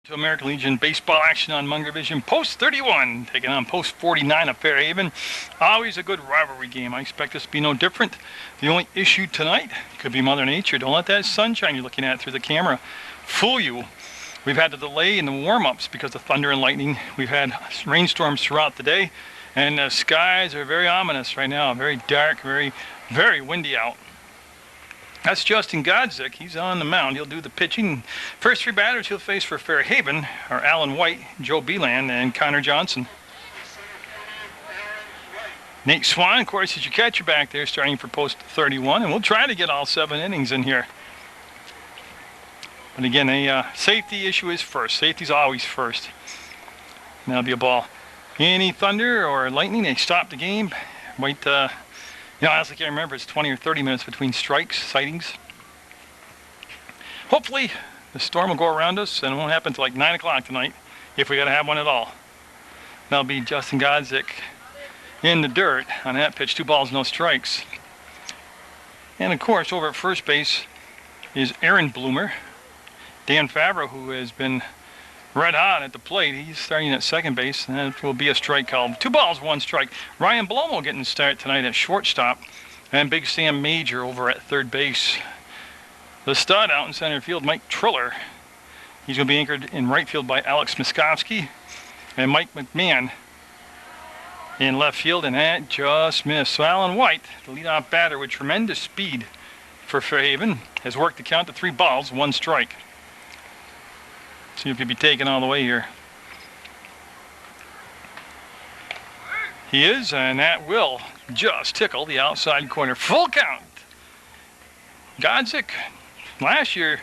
To American Legion baseball action on Munger Vision. Post 31 taking on Post 49 of Fairhaven. Always a good rivalry game. I expect this to be no different. The only issue tonight could be Mother Nature. Don't let that sunshine you're looking at through the camera fool you. We've had a delay in the warm-ups because of thunder and lightning. We've had rainstorms throughout the day, and the skies are very ominous right now. Very dark, very windy out. That's Justin Godzik. He's on the mound. He'll do the pitching. First three batters he'll face for Fairhaven are Alan White, Joe Beeland, and Connor Johnson. Nate Swan, of course, is your catcher back there, starting for Post 31, and we'll try to get all 7 innings in here. But again, a safety issue is first. Safety's always first. And that'll be a ball. Any thunder or lightning, they stop the game. Might, you know, I honestly can't remember. It's 20 or 30 minutes between strikes, sightings. Hopefully, the storm will go around us and it won't happen until like 9 o'clock tonight, if we got to have one at all. That'll be Justin Godzik in the dirt on that pitch. 2 balls, no strikes. And of course, over at first base is Aaron Bloomer. Dan Favreau, who has been red hot at the plate, he's starting at second base, and that will be a strike called. 2 balls, 1 strike. Ryan Blomo getting the start tonight at shortstop, and Big Sam Major over at third base. The stud out in center field, Mike Triller. He's going to be anchored in right field by Alex Miskovsky, and Mike McMahon in left field, and that just missed. So Alan White, the leadoff batter with tremendous speed for Fairhaven, has worked the count to 3 balls, 1 strike. See if he'll be taken all the way here. He is, and that will just tickle the outside corner. Full count. Godzik, last year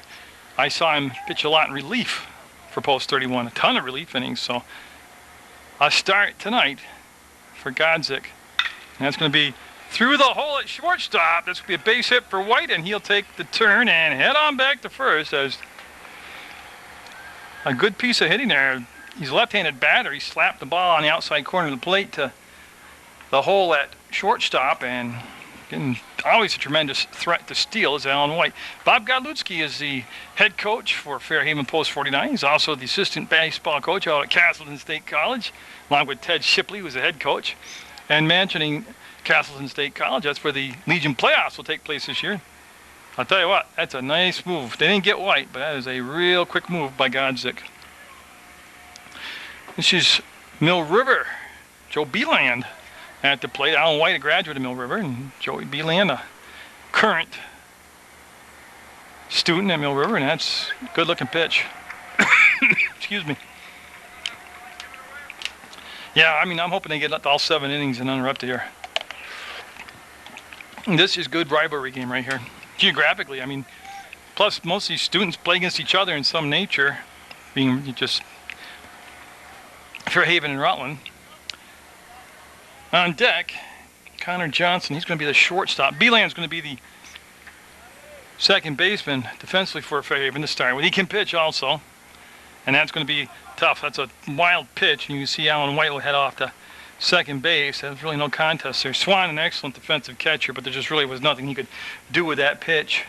I saw him pitch a lot in relief for Post 31. A ton of relief innings, so a start tonight for Godzik. And that's going to be through the hole at shortstop. That's going to be a base hit for White, and he'll take the turn and head on back to first as a good piece of hitting there. He's a left-handed batter. He slapped the ball on the outside corner of the plate to the hole at shortstop, and getting always a tremendous threat to steal is Alan White. Bob Godlutsky is the head coach for Fairhaven Post 49. He's also the assistant baseball coach out at Castleton State College, along with Ted Shipley, who's the head coach. And mentioning Castleton State College, that's where the Legion playoffs will take place this year. I'll tell you what, that's a nice move. They didn't get White, but that is a real quick move by Godzik. This is Mill River. Joe Beeland at the plate. Alan White, a graduate of Mill River, and Joey Beeland, a current student at Mill River, and that's a good-looking pitch. Excuse me. Yeah, I mean, I'm hoping they get all 7 innings and uninterrupted here. And this is good rivalry game right here. Geographically, I mean, plus most of these students play against each other in some nature, being just Fairhaven and Rutland. On deck, Connor Johnson, he's going to be the shortstop. Beeland's going to be the second baseman defensively for Fairhaven to start with. He can pitch also, and that's going to be tough. That's a wild pitch, and you can see Alan White will head off to second base. There's really no contest there. Swan, an excellent defensive catcher, but there just really was nothing he could do with that pitch.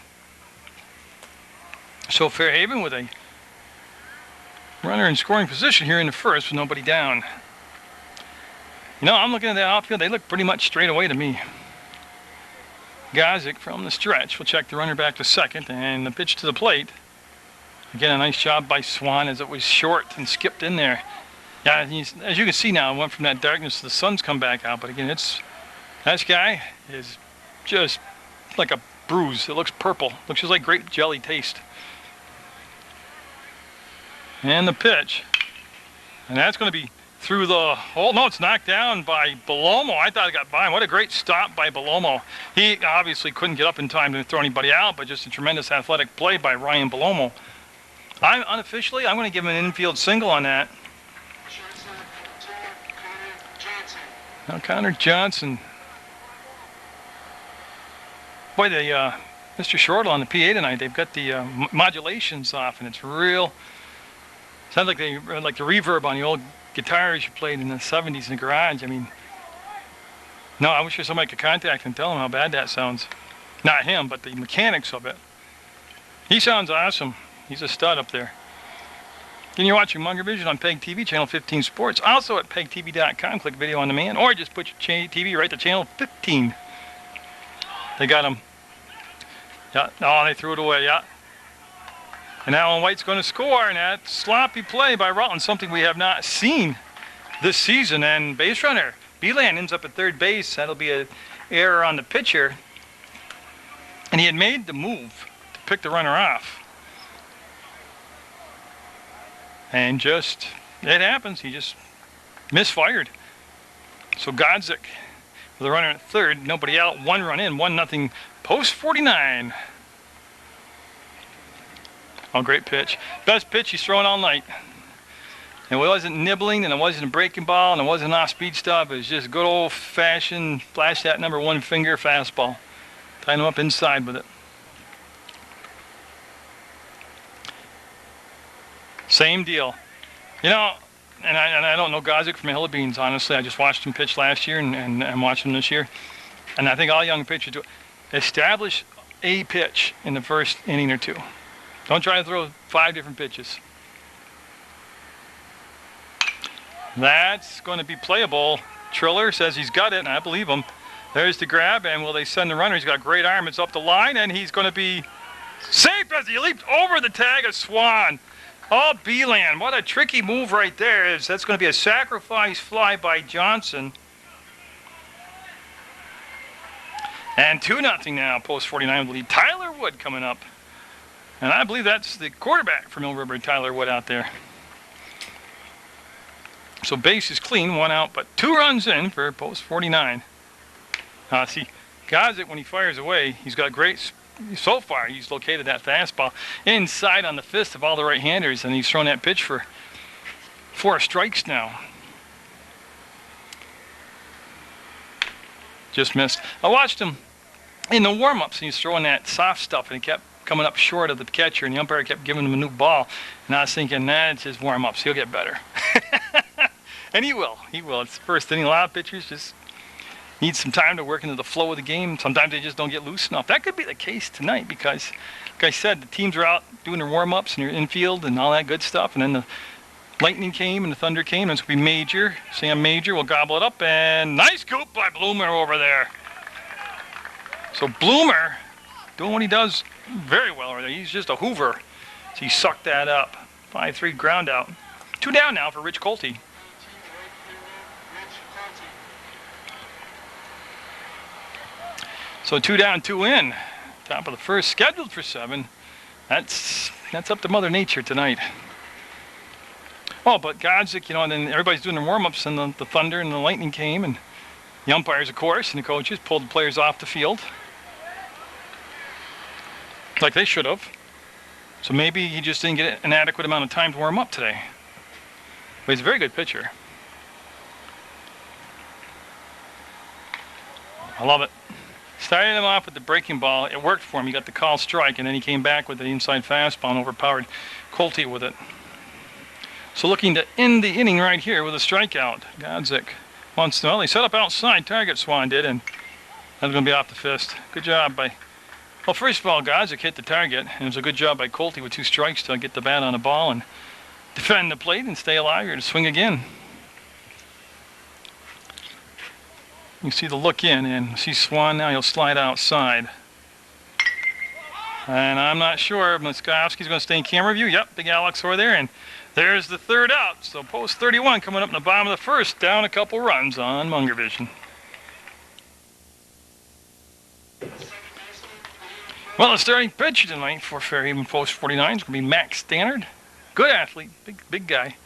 So Fairhaven with a runner in scoring position here in the first with nobody down. You know, I'm looking at that outfield. They look pretty much straight away to me. Godzik from the stretch will check the runner back to second, and the pitch to the plate. Again, a nice job by Swan as it was short and skipped in there. Yeah, as you can see now, it went from that darkness to the sun's come back out. But again, this guy is just like a bruise. It looks purple. Looks just like grape jelly taste. And the pitch. And that's going to be through the hole. No, it's knocked down by Belomo. I thought it got by him. What a great stop by Belomo. He obviously couldn't get up in time to throw anybody out, but just a tremendous athletic play by Ryan Belomo. Unofficially, I'm going to give him an infield single on that. Now Connor Johnson. Boy, Mr. Shortle on the PA tonight, they've got the modulations off, and it's real. Sounds like the reverb on the old guitars you played in the 70s in the garage. I mean, no, I wish somebody could contact him and tell him how bad that sounds. Not him, but the mechanics of it. He sounds awesome. He's a stud up there. Again, you're watching Munger Vision on PEGTV, Channel 15 Sports. Also at PEGTV.com, click Video on Demand, or just put your TV right to Channel 15. They got him. Yeah. Oh, they threw it away, yeah. And Alan White's going to score, and that sloppy play by Rutland, something we have not seen this season. And base runner Beeland ends up at third base. That'll be an error on the pitcher. And he had made the move to pick the runner off. And just, it happens, he just misfired. So Godzik with a runner at third, nobody out, 1 run in, 1-0, post 49. Oh, great pitch. Best pitch he's thrown all night. And it wasn't nibbling, and it wasn't a breaking ball, and it wasn't off-speed stuff. It was just good old-fashioned, flash that number 1 finger fastball. Tying him up inside with it. Same deal. You know, and I don't know Godzik from a hill of beans, honestly. I just watched him pitch last year, and I'm watching him this year. And I think all young pitchers do. Establish a pitch in the first inning or two. Don't try to throw 5 different pitches. That's going to be playable. Triller says he's got it, and I believe him. There's the grab, and will they send the runner? He's got a great arm. It's up the line, and he's going to be safe as he leaped over the tag of Swan. Oh, Beeland, what a tricky move right there. That's going to be a sacrifice fly by Johnson. And 2-0 now, post 49 with lead. Tyler Wood coming up. And I believe that's the quarterback for Mill River, Tyler Wood, out there. So base is clean, 1 out, but 2 runs in for post 49. See, Godzik, when he fires away, he's got great, so far he's located that fastball inside on the fist of all the right-handers, and he's thrown that pitch for 4 strikes now. Just missed. I watched him in the warm-ups, and he's throwing that soft stuff, and he kept coming up short of the catcher, and the umpire kept giving him a new ball. And I was thinking, nah, it's his warm-ups. He'll get better. And he will. He will. It's the first inning. A lot of pitchers just need some time to work into the flow of the game. Sometimes they just don't get loose enough. That could be the case tonight because, like I said, the teams are out doing their warm-ups and their infield and all that good stuff. And then the lightning came and the thunder came, and it's going to be Major. Sam Major will gobble it up, and nice scoop by Bloomer over there. So Bloomer doing what he does very well over there. He's just a hoover. So he sucked that up. 5-3 ground out. 2 down now for Rich Colte. So 2 down, 2 in. Top of the first, scheduled for 7. That's up to Mother Nature tonight. Oh, but Godzik, you know, and then everybody's doing their warm-ups, and the thunder and the lightning came, and the umpires, of course, and the coaches pulled the players off the field. Like they should have. So maybe he just didn't get an adequate amount of time to warm up today. But he's a very good pitcher. I love it. Started him off with the breaking ball. It worked for him. He got the call strike, and then he came back with the inside fastball and overpowered Colte with it. So looking to end the inning right here with a strikeout. Godzik wants to, well, he set up outside, target Swan did, and that's going to be off the fist. Good job by, well, first of all, Godzik hit the target, and it was a good job by Colte with 2 strikes to get the bat on the ball and defend the plate and stay alive here to swing again. You see the look in, and see Swan now, he'll slide outside. And I'm not sure if Moskowski's going to stay in camera view. Yep, Big Alex over there, and there's the 3rd out. So post 31 coming up in the bottom of the 1st, down a couple runs on Munger Vision. Well, the starting pitcher tonight for Fairhaven post 49 is going to be Max Stannard. Good athlete, big guy.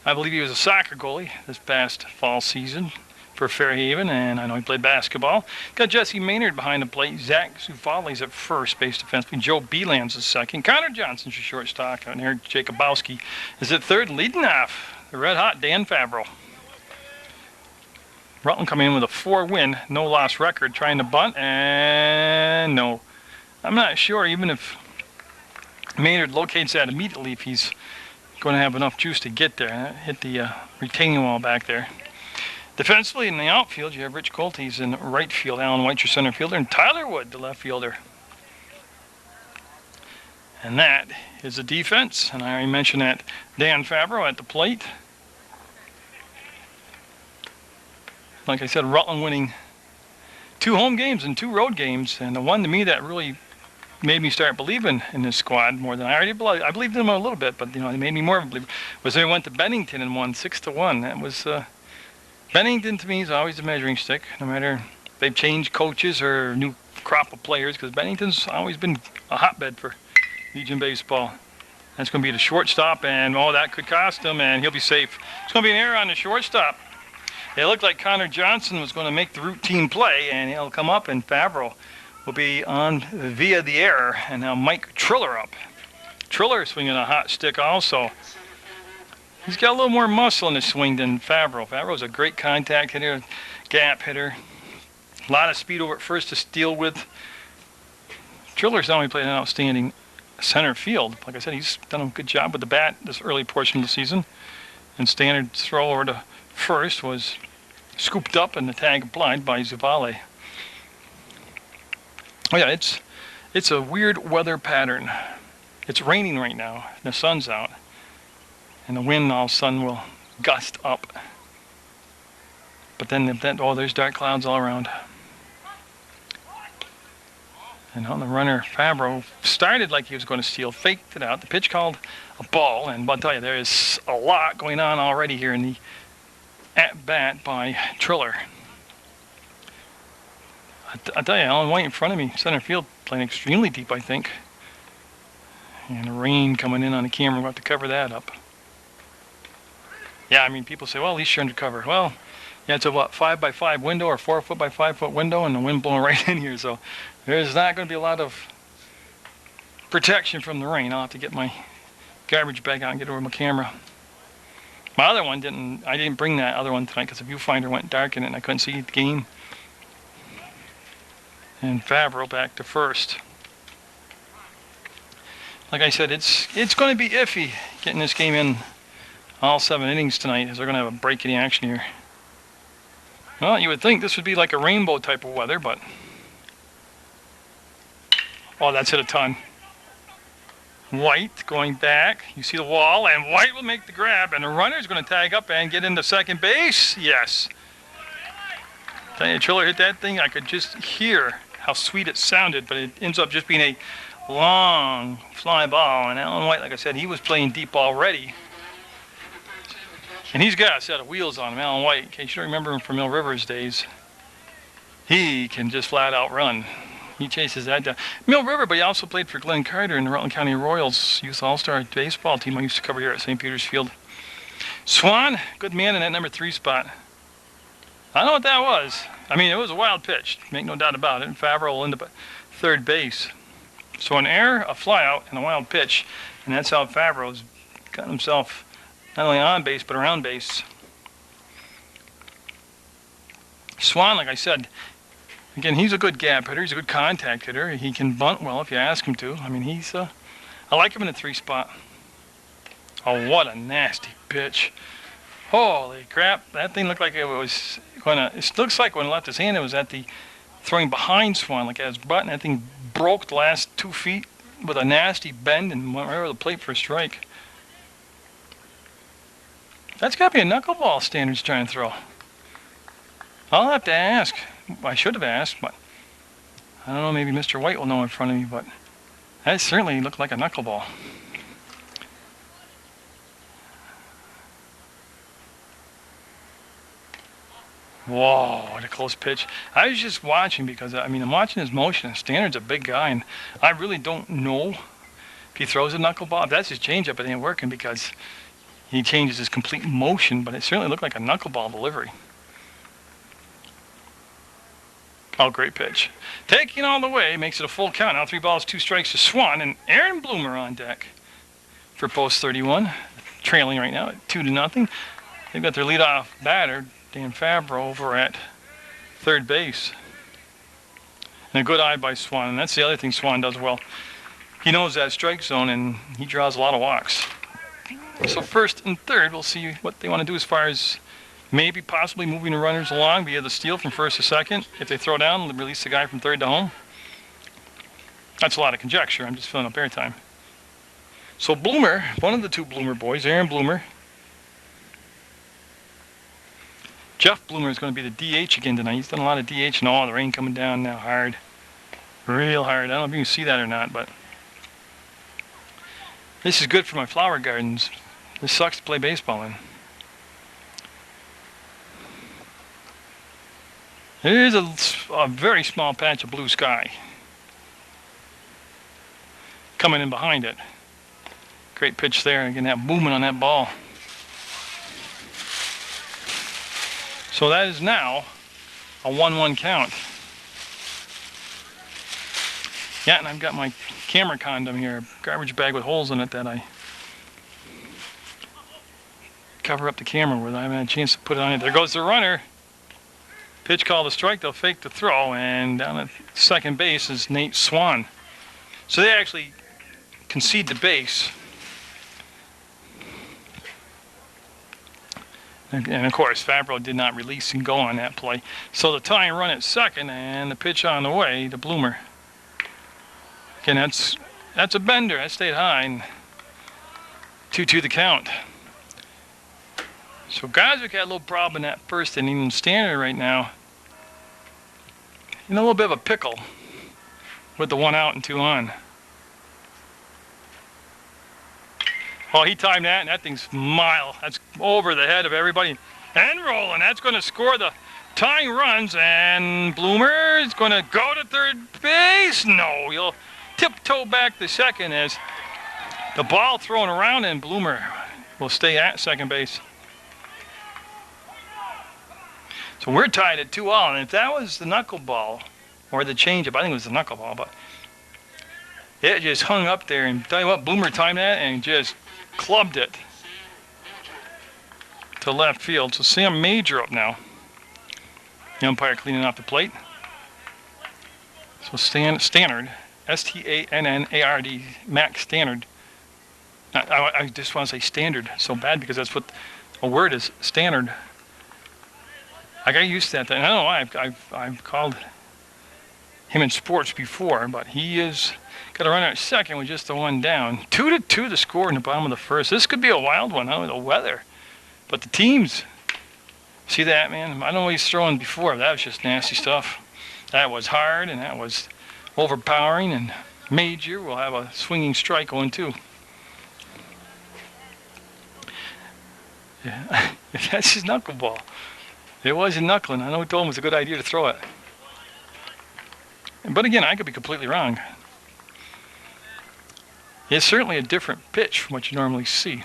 I believe he was a soccer goalie this past fall season for Fairhaven, and I know he played basketball. Got Jesse Maynard behind the plate. Zach Zufali's at first base defenseman. Joe Beeland's at second. Connor Johnson's your shortstop. And Eric Jacobowski is at third, leading off the red-hot Dan Favreau. Rutland coming in with a 4-win, no-loss record, trying to bunt, and no. I'm not sure, even if Maynard locates that immediately, if he's going to have enough juice to get there. Hit the retaining wall back there. Defensively in the outfield, you have Rich Colte, he's in right field, Alan White, your center fielder, and Tyler Wood, the left fielder. And that is the defense. And I already mentioned that Dan Favreau at the plate. Like I said, Rutland winning 2 home games and 2 road games. And the one to me that really made me start believing in this squad more than I already believed. I believed in them a little bit, but you know, it made me more of a believer. Was they went to Bennington and won 6-1. That was Bennington to me is always the measuring stick, no matter if they've changed coaches or new crop of players, because Bennington's always been a hotbed for Legion baseball. That's going to be the shortstop, and that could cost him, and he'll be safe. It's going to be an error on the shortstop. It looked like Connor Johnson was going to make the routine play, and he'll come up, and Favreau will be on via the error. And now Mike Triller up. Triller swinging a hot stick also. He's got a little more muscle in his swing than Favreau. Favreau's a great contact hitter, gap hitter. A lot of speed over at first to steal with. Triller's not only played an outstanding center field. Like I said, he's done a good job with the bat this early portion of the season. And standard throw over to first was scooped up and the tag applied by Zavale. Oh yeah, it's a weird weather pattern. It's raining right now. The sun's out. And the wind all of a sudden will gust up. But then there's dark clouds all around. And on the runner, Favreau started like he was going to steal, faked it out. The pitch called a ball, and I'll tell you, there is a lot going on already here in the at-bat by Triller. I tell you, Alan White in front of me, center field, playing extremely deep, I think. And the rain coming in on the camera, we'll have to cover that up. Yeah, I mean, people say, well, at least you're undercover. Well, yeah, it's a 5x5 window or 4 foot by 5 foot window, and the wind blowing right in here, so there's not going to be a lot of protection from the rain. I'll have to get my garbage bag out and get over my camera. My other one I didn't bring that other one tonight because the viewfinder went dark in it and I couldn't see the game. And Favreau back to first. Like I said, it's going to be iffy getting this game in all 7 innings tonight, as they're going to have a break in the action here. Well, you would think this would be like a rainbow type of weather, but oh, that's hit a ton. White going back. You see the wall, and White will make the grab, and the runner's going to tag up and get into second base. Yes. Tell you, Triller hit that thing. I could just hear how sweet it sounded, but it ends up just being a long fly ball. And Alan White, like I said, he was playing deep already. And he's got a set of wheels on him, Alan White. In case you don't remember him from Mill River's days, he can just flat out run. He chases that down. Mill River, but he also played for Glenn Carter in the Rutland County Royals Youth All-Star baseball team I used to cover here at St. Peter's Field. Swan, good man in that number 3 spot. I know what that was. I mean, it was a wild pitch, make no doubt about it. And Favreau will end up at third base. So an error, a flyout, and a wild pitch. And that's how Favreau's got himself not only on base, but around base. Swan, like I said, again, he's a good gap hitter. He's a good contact hitter. He can bunt well if you ask him to. I mean, I like him in the 3 spot. Oh, what a nasty pitch. Holy crap. That thing looked like it was going to, it looks like when it left his hand, it was at the throwing behind Swan, like at his butt, and that thing broke the last 2 feet with a nasty bend and went right over the plate for a strike. That's got to be a knuckleball Standard's trying to throw. I'll have to ask. I should have asked, but I don't know, maybe Mr. White will know in front of me, but that certainly looked like a knuckleball. Whoa, what a close pitch. I was just watching because, I mean, I'm watching his motion. Standard's a big guy, and I really don't know if he throws a knuckleball. If that's his changeup, it ain't working because he changes his complete motion, but it certainly looked like a knuckleball delivery. Oh, great pitch. Taking all the way, makes it a full count. Now 3 balls, 2 strikes to Swan, and Aaron Bloomer on deck for post 31. Trailing right now at 2-0. They've got their leadoff batter, Dan Favreau, over at third base. And a good eye by Swan, and that's the other thing Swan does well. He knows that strike zone, and he draws a lot of walks. So first and third, we'll see what they want to do as far as maybe possibly moving the runners along via the steal from first to second. If they throw down, release the guy from third to home. That's a lot of conjecture. I'm just filling up airtime. So Bloomer, one of the two Bloomer boys, Aaron Bloomer. Jeff Bloomer is going to be the DH again tonight. He's done a lot of DH and all. The rain coming down now hard. Real hard. I don't know if you can see that or not, but this is good for my flower gardens. This sucks to play baseball in. There's a very small patch of blue sky coming in behind it. Great pitch there. Again, that movement on that ball. So that is now a 1-1 count. Yeah, and I've got my camera condom here, a garbage bag with holes in it that I cover up the camera with. I haven't had a chance to put it on it. There goes the runner. Pitch called a strike. They'll fake the throw, and down at second base is Nate Swan. So they actually concede the base. And of course, Fabro did not release and go on that play. So the tying run at second, and the pitch on the way to Bloomer. Again, that's a bender. That stayed high, and 2-2 the count. So Godzik had a little problem in that first inning, and Standard right now in a little bit of a pickle with the 1 out and 2 on. Oh, he timed that, and that thing's mile. That's over the head of everybody. And rolling. That's going to score the tying runs, and Bloomer is going to go to third base. No, he'll tiptoe back to second as the ball thrown around, and Bloomer will stay at second base. So we're tied at 2-all, and if that was the knuckleball or the changeup, I think it was the knuckleball, but it just hung up there. And tell you what, Bloomer timed that and just clubbed it to left field. So Sam Major up now. The umpire cleaning off the plate. So Stannard, S-T-A-N-N-A-R-D, Max Stannard. I just want to say standard so bad because that's what a word is, Stannard. I got used to that. I don't know why I've called him in sports before, but he is got a runner at second with just the 1 down. 2-2 the score in the bottom of the first. This could be a wild one. I don't know the weather, but the teams. See that, man? I don't know what he's throwing before. That was just nasty stuff. That was hard, and that was overpowering. And Major will have a swinging strike going too. Yeah, that's his knuckleball. It wasn't knuckling. I know he told him it was a good idea to throw it. But again, I could be completely wrong. It's certainly a different pitch from what you normally see.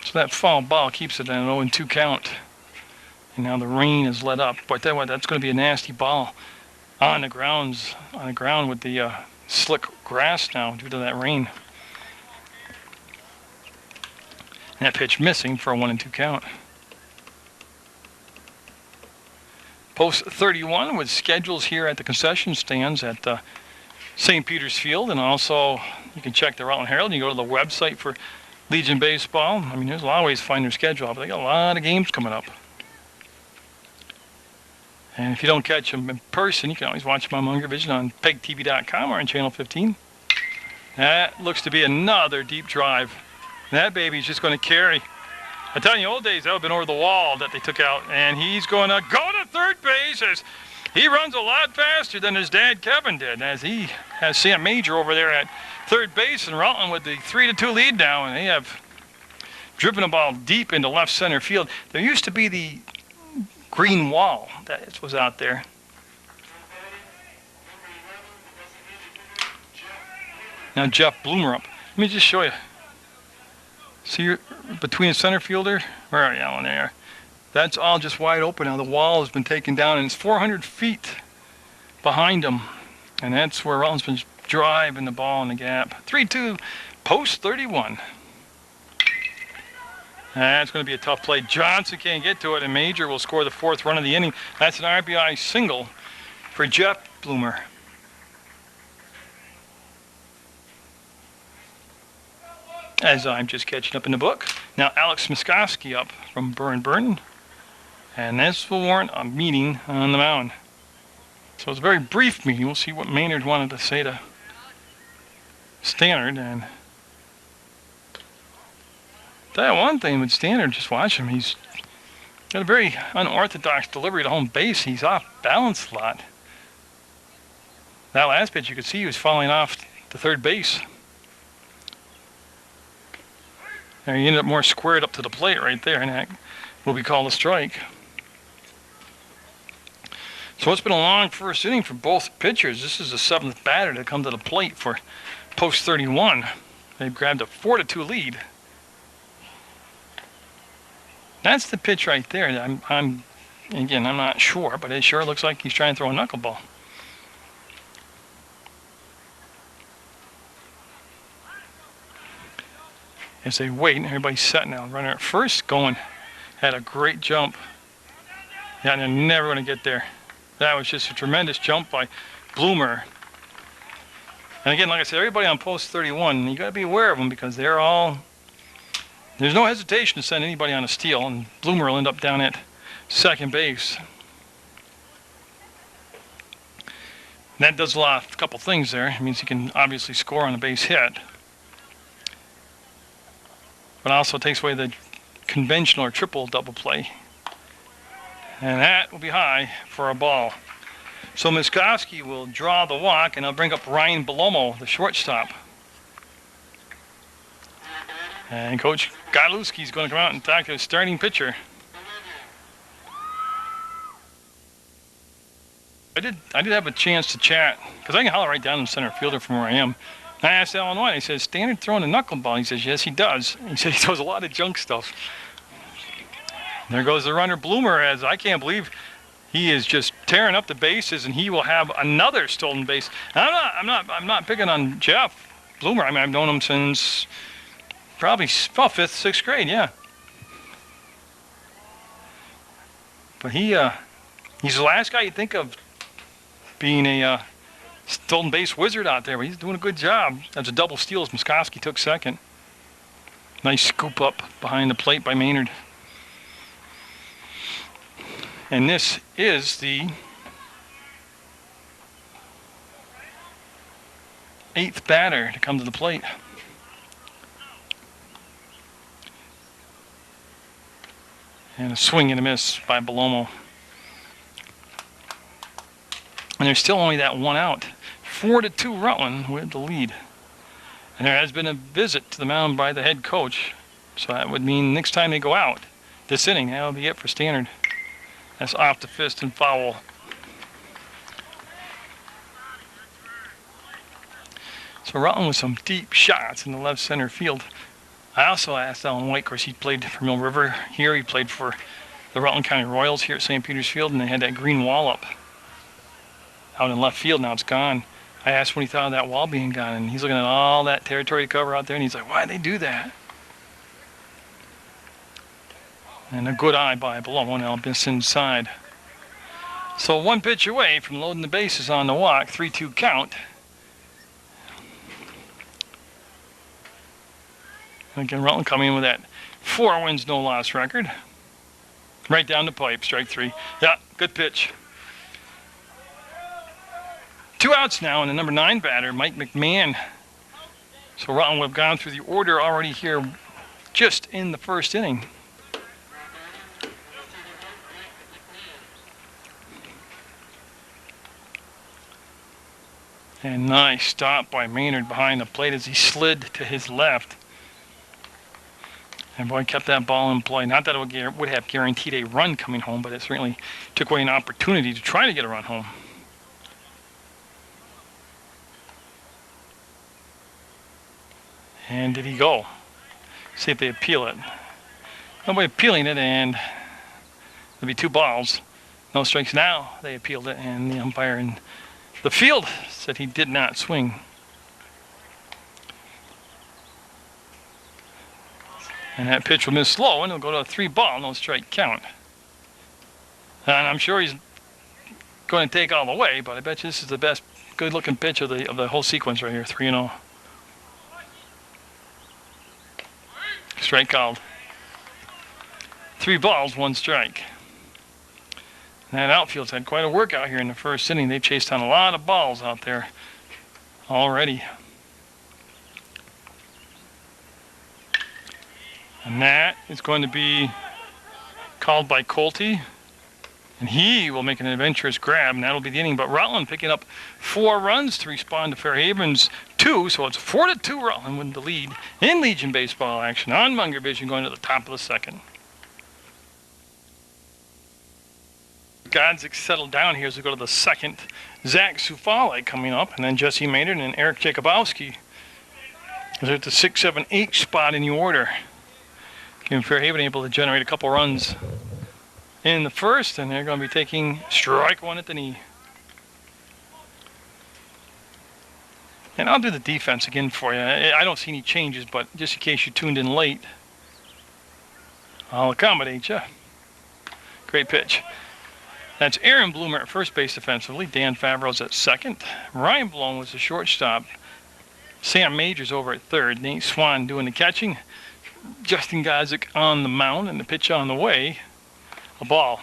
So that foul ball keeps it at an 0-2 count. And now the rain is let up. But tell you what, that's going to be a nasty ball on the ground with the slick grass now due to that rain. And that pitch missing for a 1-2 count. Post 31 with schedules here at the concession stands at St. Peter's Field, and also you can check the Rutland Herald. You can go to the website for Legion Baseball. I mean, there's a lot of ways to find their schedule, but they got a lot of games coming up. And if you don't catch them in person, you can always watch them on Munger Vision on PEGTV.com or on Channel 15. That looks to be another deep drive. That baby's just going to carry. I tell you, in the old days, that would have been over the wall that they took out. And he's going to go to third base as he runs a lot faster than his dad, Kevin, did. As he has Sam Major over there at third base and Rutland with the 3-2 lead now. And they have driven the ball deep into left center field. There used to be the green wall that was out there. Now Jeff Bloomer up. Let me just show you. See, you're between the center fielder, where are you, Alan? There. That's all just wide open now. The wall has been taken down, and it's 400 feet behind him. And that's where Rutland's been driving the ball in the gap. 3-2, post 31. That's going to be a tough play. Johnson can't get to it, and Major will score the 4th run of the inning. That's an RBI single for Jeff Bloomer. As I'm just catching up in the book. Now Alex Muskowski up from Burn. And this will warrant a meeting on the mound. So it's a very brief meeting. We'll see what Maynard wanted to say to Stannard. And that one thing with Stannard, just watch him. He's got a very unorthodox delivery to home base. He's off balance a lot. That last pitch, you could see he was falling off to third base. And he ended up more squared up to the plate right there, and that will be called a strike. So it's been a long first inning for both pitchers. This is the 7th batter to come to the plate for post 31. They've grabbed a 4-2 lead. That's the pitch right there. I'm not sure, but it sure looks like he's trying to throw a knuckleball. As they wait, and everybody's set now. Runner at first going, had a great jump. Yeah, they're never going to get there. That was just a tremendous jump by Bloomer. And again, like I said, everybody on post 31, you got to be aware of them because they're all. There's no hesitation to send anybody on a steal, and Bloomer will end up down at second base. And that does a couple things there. It means he can obviously score on a base hit, but also takes away the conventional or triple double play. And that will be high for a ball. So Miskowski will draw the walk, and I'll bring up Ryan Belomo, the shortstop. And Coach Godlewski's going to come out and talk to his starting pitcher. I did have a chance to chat, because I can holler right down in center fielder from where I am. And I asked Alan White, I said, Stannard throwing a knuckleball? He says, yes, he does. He said he throws a lot of junk stuff. There goes the runner Bloomer, as I can't believe he is just tearing up the bases, and he will have another stolen base. And I'm not picking on Jeff Bloomer. I mean, I've known him since probably 5th, 6th grade, yeah. But he's the last guy you think of being a stolen base wizard out there, but he's doing a good job. That's a double steal as Miskowski took second. Nice scoop up behind the plate by Maynard. And this is the 8th batter to come to the plate. And a swing and a miss by Belomo. And there's still only that one out. 4-2 Rutland with the lead. And there has been a visit to the mound by the head coach. So that would mean next time they go out, this inning, that'll be it for Stannard. That's off the fist and foul. So Rutland with some deep shots in the left center field. I also asked Alan White, of course he played for Mill River here, he played for the Rutland County Royals here at St. Peter's Field, and they had that green wall up out in left field. Now it's gone. I asked when he thought of that wall being gone, and he's looking at all that territory to cover out there, and he's like, why'd they do that? And a good eye by Belomo, now just inside. So one pitch away from loading the bases on the walk, 3-2 count. And again, Rutland coming in with that 4 wins, no loss record. Right down the pipe, strike 3. Yeah, good pitch. 2 outs now, and the number 9 batter, Mike McMahon. So Rutland would have gone through the order already here just in the first inning. And nice stop by Maynard behind the plate as he slid to his left. And boy, kept that ball in play. Not that it would have guaranteed a run coming home, but it certainly took away an opportunity to try to get a run home. And did he go? See if they appeal it. Nobody appealing it, and there'll be 2 balls. No strikes now. They appealed it, and the umpire in the field said he did not swing. And that pitch will miss slow, and it'll go to a 3-ball, no strike count. And I'm sure he's going to take all the way, but I bet you this is the best good-looking pitch of the whole sequence right here, 3-0. Strike called. 3 balls, 1 strike. And that outfield's had quite a workout here in the first inning. They've chased down a lot of balls out there already. And that is going to be called by Colty. And he will make an adventurous grab, and that'll be the inning. But Rutland picking up 4 runs to respond to Fairhaven's 2. So it's 4-2 Rutland with the lead in Legion baseball action on Munger Vision going to the top of the second. Godzik settled down here as we go to the second. Zach Sufale coming up, and then Jesse Maynard and Eric Jakubowski is at the 6, 7, 8 spot in the order. Giving Fairhaven able to generate a couple runs in the first, and they're going to be taking strike 1 at the knee. And I'll do the defense again for you. I don't see any changes, but just in case you tuned in late, I'll accommodate you. Great pitch. That's Aaron Bloomer at first base defensively. Dan Favreau's at second. Ryan Blown was the shortstop. Sam Majors over at third. Nate Swan doing the catching. Justin Godzik on the mound, and the pitch on the way. A ball.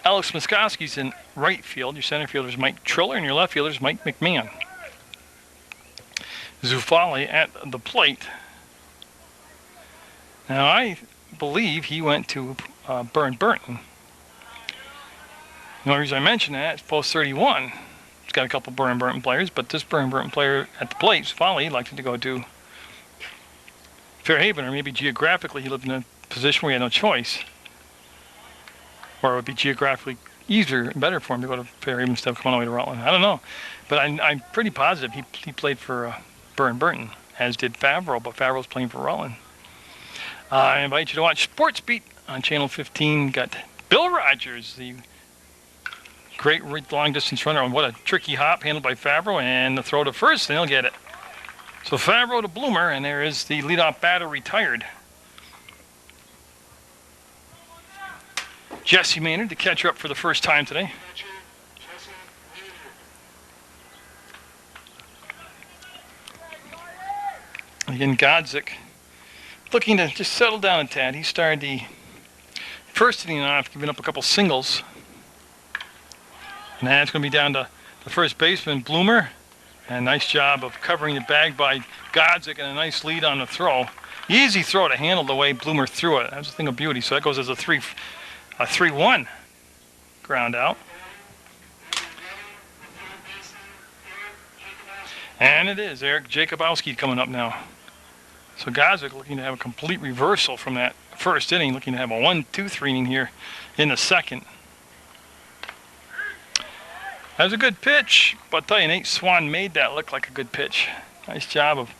Alex Muskowski's in right field. Your center fielder's Mike Triller, and your left fielder's Mike McMahon. Zufali at the plate. Now I believe he went to Burton. The only reason I mention that is post 31. He's got a couple Burton players, but this Burton player at the plate, Zufali, elected to go to Fairhaven, or maybe geographically he lived in a position where he had no choice. Or it would be geographically easier and better for him to go to Fairhaven instead of coming all the way to Rutland. I don't know. But I'm pretty positive he played for Burton, as did Favreau, but Favreau's playing for Rutland. I invite you to watch Sports Beat on Channel 15. Got Bill Rogers, the great long-distance runner, and what a tricky hop handled by Favreau, and the throw to first, and he'll get it. So Favreau to Bloomer, and there is the leadoff batter retired. Jesse Maynard, the catcher, up for the first time today. Again, Godzik looking to just settle down a tad. He started the first inning off, giving up a couple singles. And that's going to be down to the first baseman, Bloomer. And nice job of covering the bag by Godzik, and a nice lead on the throw. Easy throw to handle the way Bloomer threw it. That's a thing of beauty. So that goes as a 3-1 ground out. And it is Eric Jakubowski coming up now. So Godzik looking to have a complete reversal from that first inning, looking to have a 1-2-3 inning here in the second. That was a good pitch, but I'll tell you, Nate Swan made that look like a good pitch. Nice job of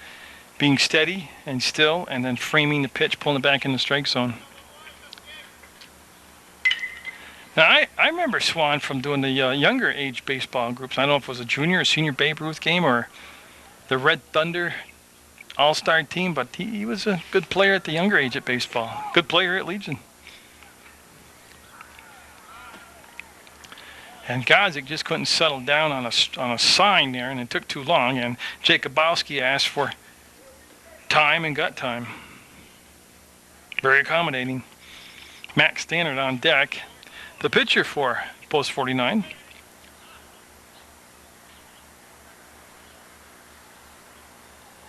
being steady and still, and then framing the pitch, pulling it back in the strike zone. Now, I remember Swan from doing the younger age baseball groups. I don't know if it was a junior or senior Babe Ruth game or the Red Thunder All-Star team, but he was a good player at the younger age at baseball. Good player at Legion. And Godzik just couldn't settle down on a sign there, and it took too long. And Jakubowski asked for time and got time. Very accommodating. Max Stannard on deck. The pitcher for post 49.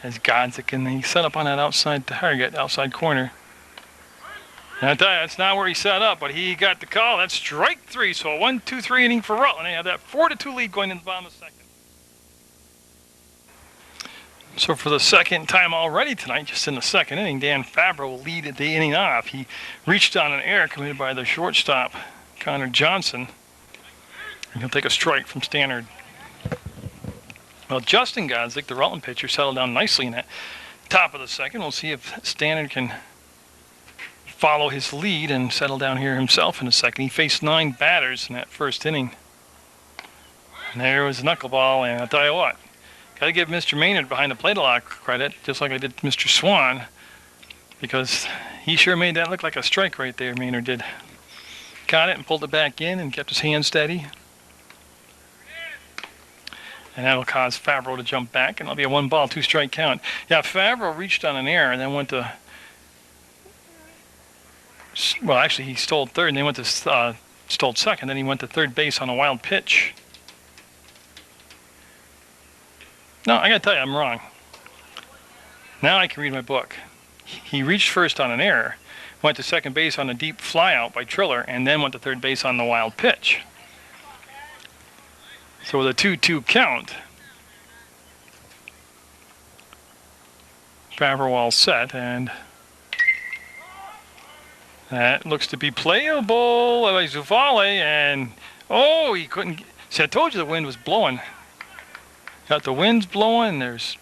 As Godzik, and he set up on that outside target, outside corner. And I tell you, that's not where he set up, but he got the call. That's strike 3, so a 1-2-3 inning for Rutland. They have that 4-2 lead going into the bottom of the second. So for the second time already tonight, just in the second inning, Dan Favreau will lead the inning off. He reached on an error committed by the shortstop, Connor Johnson, and he'll take a strike from Stannard. Well, Justin Godzik, the Rutland pitcher, settled down nicely in that top of the second. We'll see if Stannard can follow his lead and settle down here himself in a second. He faced 9 batters in that first inning. And there was a knuckleball, and I'll tell you what, got to give Mr. Maynard behind the plate a lot of credit, just like I did Mr. Swan, because he sure made that look like a strike right there, Maynard did. Got it and pulled it back in and kept his hand steady. And that'll cause Favreau to jump back, and it'll be a 1-ball, 2-strike count. Yeah, Favreau reached on an error and then went to, well, actually he stole third, and then went to stole second, then he went to third base on a wild pitch. No, I gotta tell you, I'm wrong. Now I can read my book. he reached first on an error, went to second base on a deep flyout by Triller, and then went to third base on the wild pitch. So with a 2-2 count, Favreau all set, and that looks to be playable by Zuvale, and oh, he couldn't. See, I told you the wind was blowing. Got the winds blowing. There's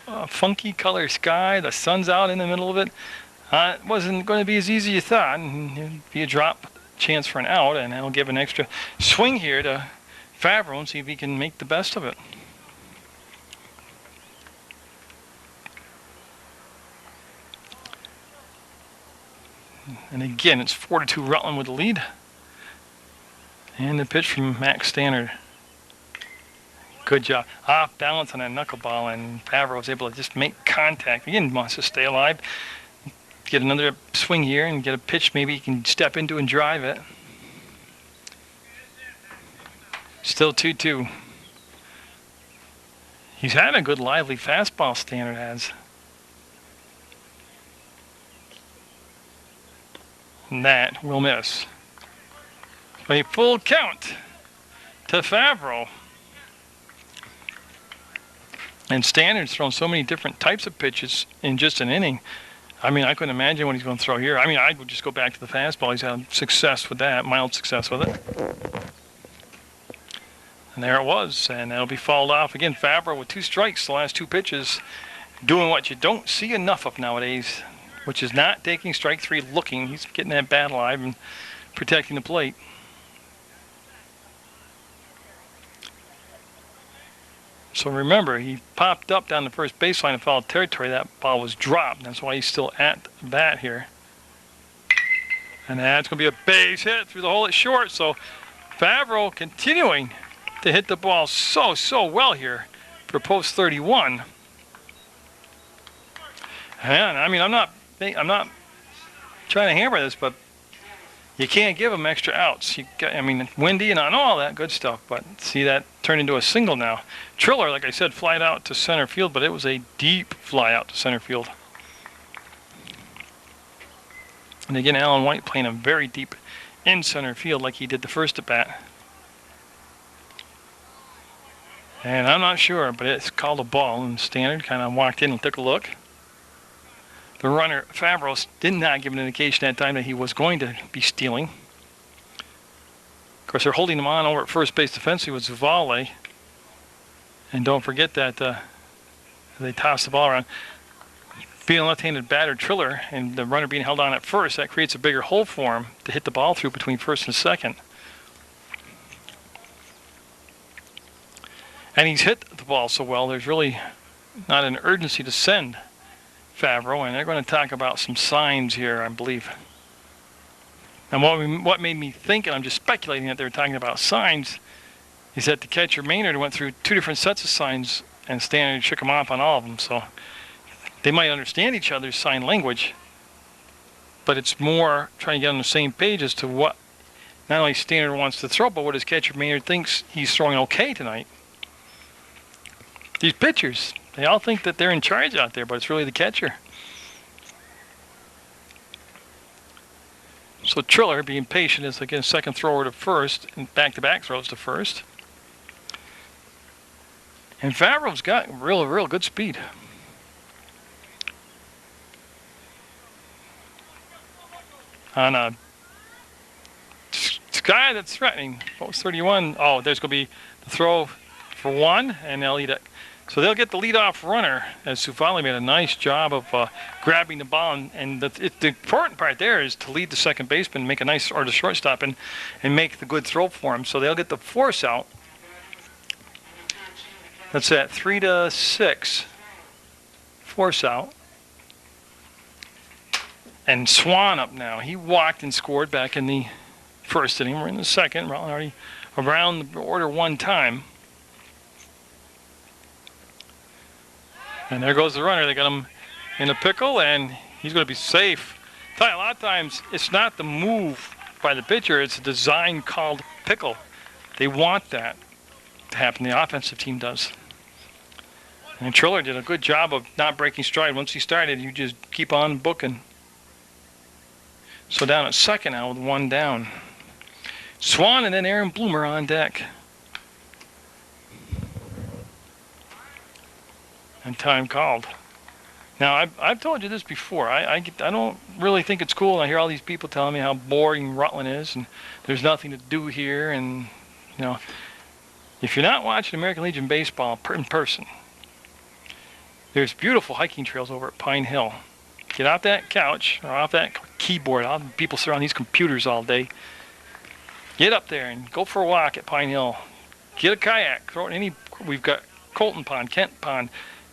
a funky color sky. The sun's out in the middle of it. It wasn't going to be as easy as you thought. It'd be a drop chance for an out, and that'll give an extra swing here to Favreau and see if he can make the best of it. And again, it's 4-2 Rutland with the lead. And the pitch from Max Standard. Good job. Off balance on that knuckleball, and Favreau was able to just make contact. Again, wants to stay alive. Get another swing here and get a pitch maybe he can step into and drive it. Still 2-2. He's had a good lively fastball, Standard has. And that will miss. A full count to Favreau. And Standard's thrown so many different types of pitches in just an inning. I mean, I couldn't imagine what he's going to throw here. I mean, I would just go back to the fastball. He's had success with that, mild success with it. And there it was, and that'll be fouled off. Again, Favreau with 2 strikes the last 2 pitches, doing what you don't see enough of nowadays, which is not taking strike 3 looking. He's getting that bat alive and protecting the plate. So remember, he popped up down the first baseline in foul territory. That ball was dropped. That's why he's still at the bat here. And that's going to be a base hit through the hole at short. So Favreau continuing to hit the ball so well here for post 31. And I mean, I'm not trying to hammer this, but you can't give him extra outs. I mean, windy and on all that good stuff, but see that turn into a single now. Triller, like I said, flied out to center field, but it was a deep fly out to center field. And again, Alan White playing him very deep in center field like he did the first at bat. And I'm not sure, but it's called a ball, and Standard kind of walked in and took a look. The runner, Favreau, did not give an indication that time that he was going to be stealing. Of course, they're holding him on over at first base defensively with Zuvale. And don't forget that they toss the ball around. Being a left-handed batter, Triller, and the runner being held on at first, that creates a bigger hole for him to hit the ball through between first and second. And he's hit the ball so well, there's really not an urgency to send Favreau, and they're going to talk about some signs here, I believe. And what made me think, and I'm just speculating that they're talking about signs, is that the catcher Maynard went through 2 different sets of signs, and Standard shook him off on all of them. So they might understand each other's sign language, but it's more trying to get on the same page as to what not only Standard wants to throw, but what his catcher Maynard thinks he's throwing okay tonight. These pitchers, they all think that they're in charge out there, but it's really the catcher. So Triller, being patient, is again second thrower to first, and back-to-back throws to first. And Favreau's got real good speed. On a sky that's threatening. Post 31. Oh, there's going to be the throw for 1, and they'll eat it. So they'll get the leadoff runner, as Zuvale made a nice job of grabbing the ball. And the important part there is to lead the second baseman, make a nice, or the shortstop, and make the good throw for him. So they'll get the force out. That's at 3-6. Force out. And Swan up now. He walked and scored back in the first inning. We're in the second. Rutland already around the order 1 time. And there goes the runner. They got him in a pickle, and he's going to be safe. I tell you, a lot of times it's not the move by the pitcher, it's a design called pickle. They want that to happen. The offensive team does. And Triller did a good job of not breaking stride. Once he started, you just keep on booking. So down at second now with one down. Swan and then Aaron Bloomer on deck. And time called. Now, I've told you this before. I don't really think it's cool. I hear all these people telling me how boring Rutland is and there's nothing to do here. And, you know, if you're not watching American Legion baseball in person, there's beautiful hiking trails over at Pine Hill. Get off that couch or off that keyboard. All the people sit on these computers all day. Get up there and go for a walk at Pine Hill. Get a kayak. Throw it in any. We've got Colton Pond, Kent Pond,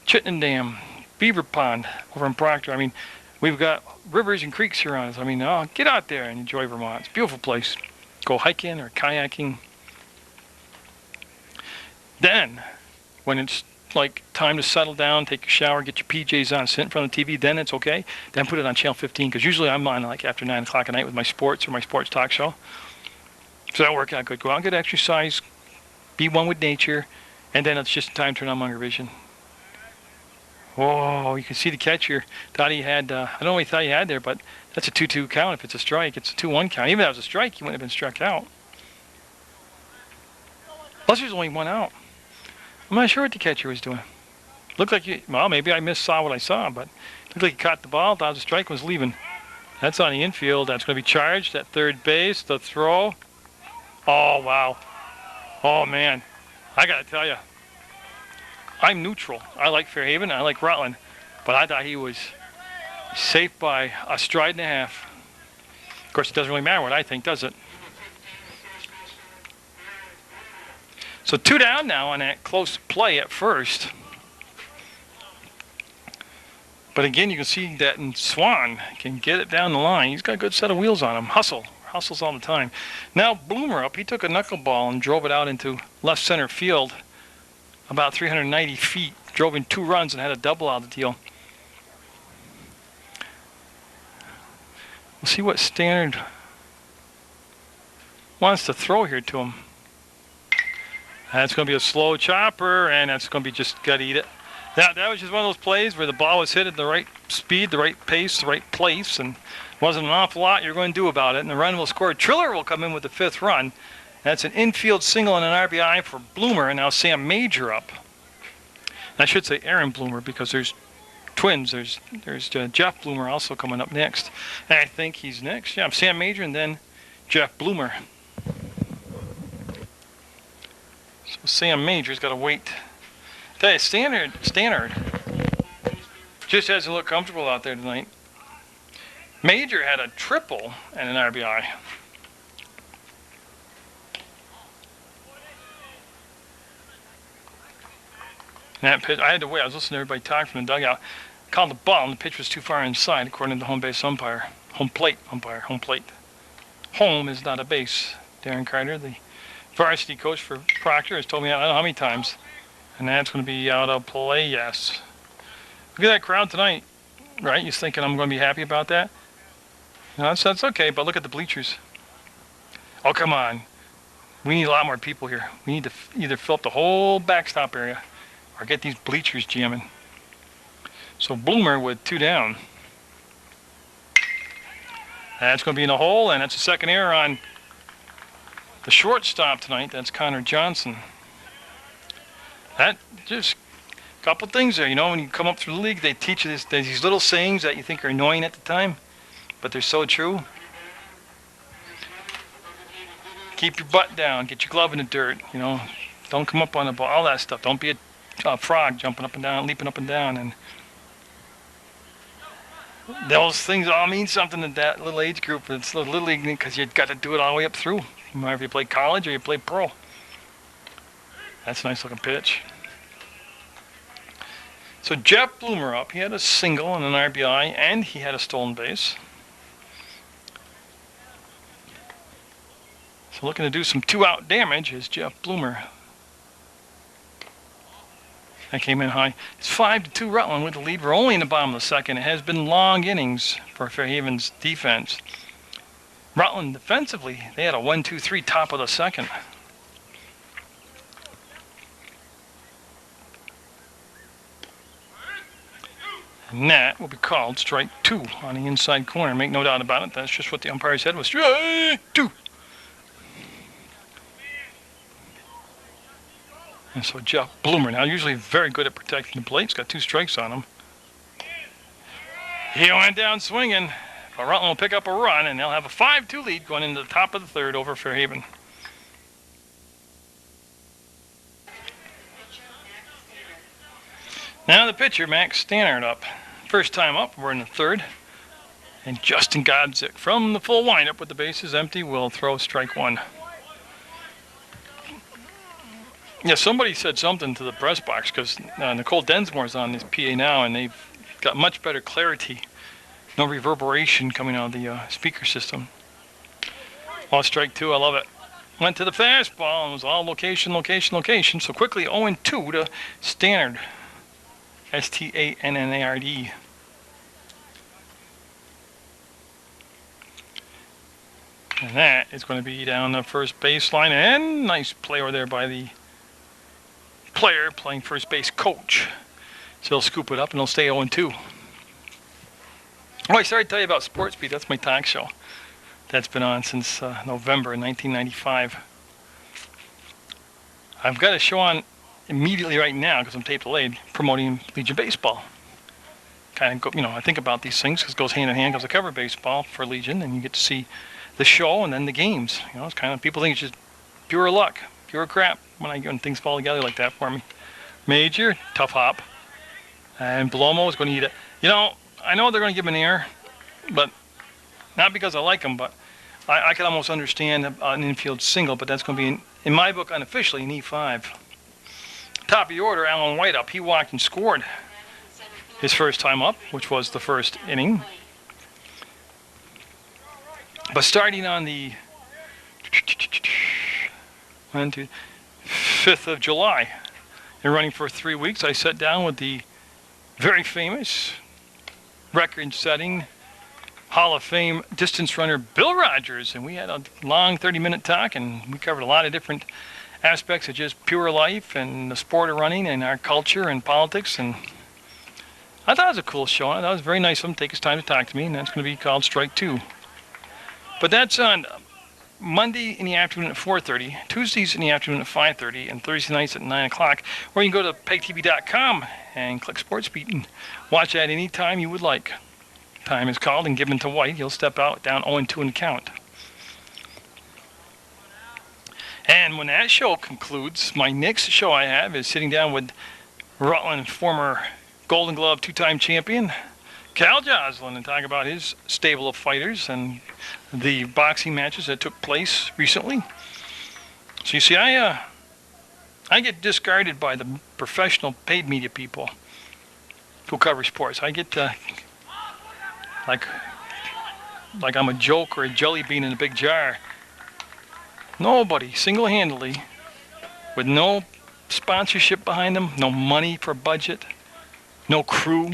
Chittenden Dam, Beaver Pond over in Proctor. I mean, we've got rivers and creeks here on us. I mean, get out there and enjoy Vermont. It's a beautiful place. Go hiking or kayaking. Then, when it's like time to settle down, take a shower, get your PJs on, sit in front of the TV, then it's okay. Then put it on channel 15, because usually I'm on like after 9 o'clock at night with my sports or my sports talk show. So that'll work out good. Go out and get exercise, be one with nature, and then it's just time to turn on Munger Vision. Whoa, you can see the catch here. Thought he had, I don't know what he thought he had there, but that's a 2-2 count. If it's a strike, it's a 2-1 count. Even if that was a strike, he wouldn't have been struck out. Plus there's only one out. I'm not sure what the catcher was doing. Looked like well, maybe I saw what I saw, but looked like he caught the ball, thought the strike was leaving. That's on the infield. That's going to be charged at third base. The throw. Oh, wow. Oh, man. I got to tell you, I'm neutral. I like Fairhaven. I like Rutland. But I thought he was safe by a stride and a half. Of course, it doesn't really matter what I think, does it? So 2 down now on that close play at first. But again, you can see that Swan can get it down the line. He's got a good set of wheels on him. Hustles all the time. Now Bloomer up. He took a knuckleball and drove it out into left center field about 390 feet. Drove in 2 runs and had a double out of the deal. We'll see what Stannard wants to throw here to him. That's going to be a slow chopper, and that's going to be just got to eat it. That was just one of those plays where the ball was hit at the right speed, the right pace, the right place, and wasn't an awful lot you're going to do about it. And the run will score. Triller will come in with the 5th run. That's an infield single and an RBI for Bloomer, and now Sam Major up. And I should say Aaron Bloomer because there's twins. There's Jeff Bloomer also coming up next. And I think he's next. Yeah, Sam Major and then Jeff Bloomer. So Sam Major's got to wait. Tell you, Stannard just hasn't looked comfortable out there tonight. Major had a triple and an RBI. That pitch, I had to wait. I was listening to everybody talk from the dugout. Called the ball, and the pitch was too far inside, according to the home base umpire. Home plate umpire. Home plate. Home is not a base. Darren Carter, the varsity coach for Proctor, has told me I don't know how many times. And that's going to be out of play, yes. Look at that crowd tonight, right? You're thinking I'm going to be happy about that? No, that's okay, but look at the bleachers. Oh, come on. We need a lot more people here. We need to either fill up the whole backstop area or get these bleachers jamming. So Bloomer with 2 down. That's going to be in the hole, and that's a second error on the shortstop tonight. That's Connor Johnson. That just a couple things there. You know, when you come up through the league, they teach you these little sayings that you think are annoying at the time, but they're so true. Keep your butt down. Get your glove in the dirt. You know, don't come up on the ball. All that stuff. Don't be a frog jumping up and down, leaping up and down. And those things all mean something to that little age group. It's a little league because you've got to do it all the way up through. No matter if you play college or you play pro. That's a nice looking pitch. So Jeff Bloomer up. He had a single and an RBI, and he had a stolen base. So looking to do some 2-out damage is Jeff Bloomer. That came in high. It's 5-2 Rutland with the lead. We're only in the bottom of the second. It has been long innings for Fairhaven's defense. Rutland defensively, they had a 1-2-3 top of the second. And that will be called strike 2 on the inside corner. Make no doubt about it. That's just what the umpire said was strike 2. And so Jeff Bloomer, now usually very good at protecting the plate. He's got 2 strikes on him. He went down swinging. But Rutland will pick up a run, and they'll have a 5-2 lead going into the top of the third over Fairhaven. Now the pitcher, Max Stannard, up. First time up, we're in the third. And Justin Godzik, from the full windup with the bases empty, will throw strike 1. Yeah, somebody said something to the press box, because Nicole Densmore's on this PA now, and they've got much better clarity. No reverberation coming out of the speaker system. Oh, strike 2, I love it. Went to the fastball, and it was all location, location, location. So quickly 0-2 to Stannard. Stannard. And that is going to be down the first baseline. And nice play over there by the player playing first base, coach. So he'll scoop it up and he'll stay 0-2. Oh, I started to tell you about Sports Beat. That's my talk show. That's been on since November 1995. I've got a show on immediately right now because I'm tape delayed, promoting Legion baseball. Kind of, I think about these things because it goes hand in hand. Because I cover baseball for Legion, and you get to see the show and then the games. It's kind of, people think it's just pure luck, pure crap when things fall together like that for me. Major, tough hop, and Blomo is going to eat it. I know they're going to give him an error, but not because I like him, but I can almost understand an infield single, but that's going to be, in my book, unofficially, an E5. Top of the order, Alan White up. He walked and scored his first time up, which was the first inning. But starting on the 5th of July, and running for 3 weeks, I sat down with the very famous, record-setting, Hall of Fame distance runner Bill Rogers, and we had a long 30-minute talk, and we covered a lot of different aspects of just pure life and the sport of running and our culture and politics, and I thought it was a cool show. I thought it was very nice of him to take his time to talk to me, and that's going to be called Strike 2. But that's on Monday in the afternoon at 4:30, Tuesdays in the afternoon at 5:30, and Thursday nights at 9 o'clock, or you can go to PEGTV.com and click Sports Beat and watch that any time you would like. Time is called and given to White. He'll step out down 0-2 in the count. And when that show concludes, my next show I have is sitting down with Rutland former Golden Glove 2-time champion Cal Joslin and talk about his stable of fighters and the boxing matches that took place recently. So you see, I get discarded by the professional paid media people who cover sports. I get like I'm a joke or a jelly bean in a big jar. Nobody, single-handedly, with no sponsorship behind them, no money for budget, no crew,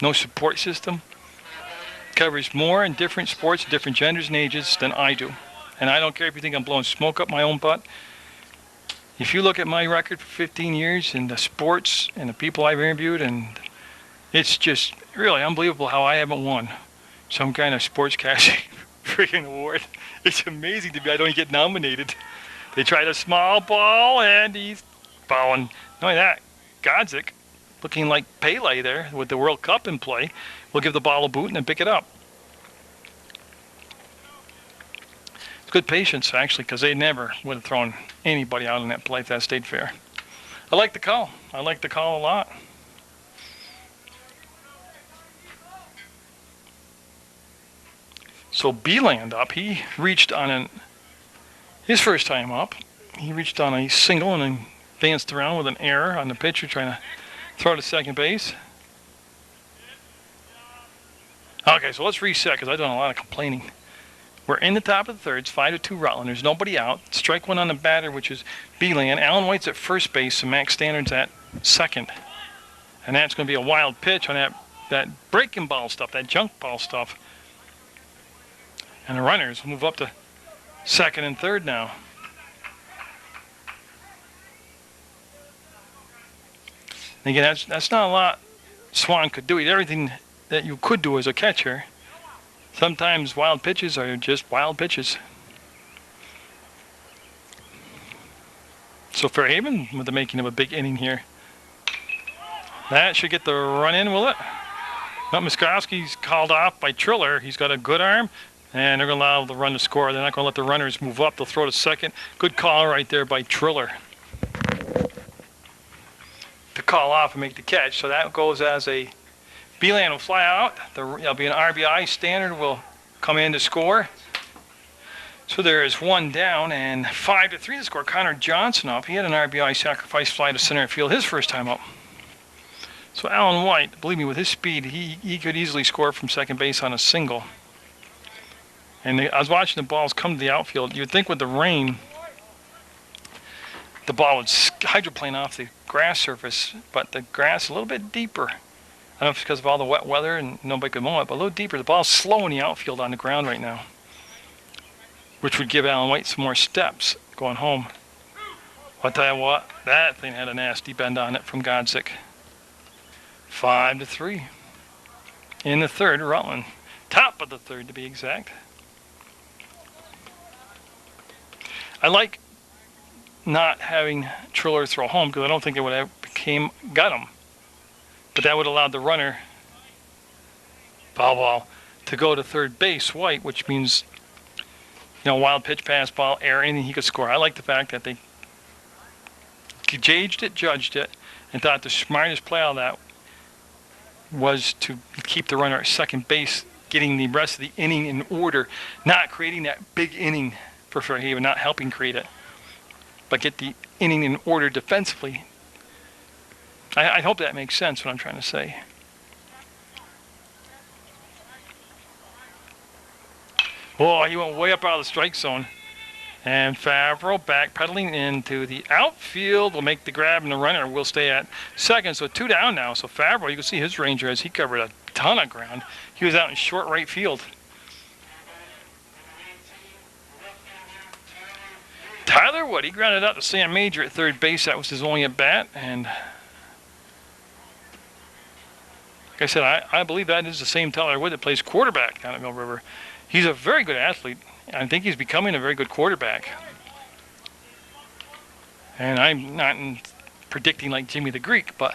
no support system, covers more in different sports, different genders and ages than I do. And I don't care if you think I'm blowing smoke up my own butt. If you look at my record for 15 years in the sports and the people I've interviewed, and it's just really unbelievable how I haven't won some kind of sportscasting freaking award. It's amazing to me I don't get nominated. They tried a small ball and he's bowling. Not only that, Godzik, looking like Pele there with the World Cup in play, will give the ball a boot and then pick it up. It's good patience, actually, because they never would have thrown anybody out on that play if that stayed fair. I like the call. I like the call a lot. So Beeland up, he reached on his first time up. He reached on a single and then advanced around with an error on the pitcher trying to throw to second base. Okay, so let's reset because I've done a lot of complaining. We're in the top of the third. It's 5-2 Rutland. There's nobody out. Strike 1 on the batter, which is Beeland. Alan White's at first base, and Max Stannard's at second. And that's going to be a wild pitch on that breaking ball stuff, that junk ball stuff. And the runners move up to second and third now. And again, that's not a lot Swan could do. He did everything that you could do as a catcher. Sometimes wild pitches are just wild pitches. So Fairhaven with the making of a big inning here. That should get the run in, will it? No, Miskowski's called off by Triller. He's got a good arm, and they're going to allow the run to score. They're not going to let the runners move up. They'll throw to second. Good call right there by Triller to call off and make the catch. So that goes as a Beeland will fly out. There'll be an RBI. Standard will come in to score. So there is one down, and 5-3 to score. Connor Johnson up. He had an RBI sacrifice fly to center field his first time up. So Alan White, believe me, with his speed, he could easily score from second base on a single. And I was watching the balls come to the outfield. You'd think with the rain, the ball would hydroplane off the grass surface, but the grass is a little bit deeper. I don't know if it's because of all the wet weather and nobody could mow it, but a little deeper. The ball's slow in the outfield on the ground right now, which would give Alan White some more steps going home. I'll tell you what, that thing had a nasty bend on it from Godzik. 5-3. In the third, Rutland. Top of the third, to be exact. I like not having Triller throw home because I don't think it would have got him. But that would have allowed the runner, foul ball, to go to third base, White, which means, you know, wild pitch, pass ball, air, anything he could score. I like the fact that they judged it, and thought the smartest play out of that was to keep the runner at second base, getting the rest of the inning in order, not creating that big inning for Fairhaven, not helping create it, but get the inning in order defensively. I hope that makes sense what I'm trying to say. Oh, he went way up out of the strike zone. And Favreau backpedaling into the outfield will make the grab, and the runner will stay at second. So 2 down now. So Favreau, you can see his ranger as he covered a ton of ground. He was out in short right field. Tyler Wood, he grounded out to Sam Major at third base. That was his only at bat. And like I said, I believe that is the same Tyler Wood that plays quarterback down at Mill River. He's a very good athlete. I think he's becoming a very good quarterback. And I'm not predicting like Jimmy the Greek, but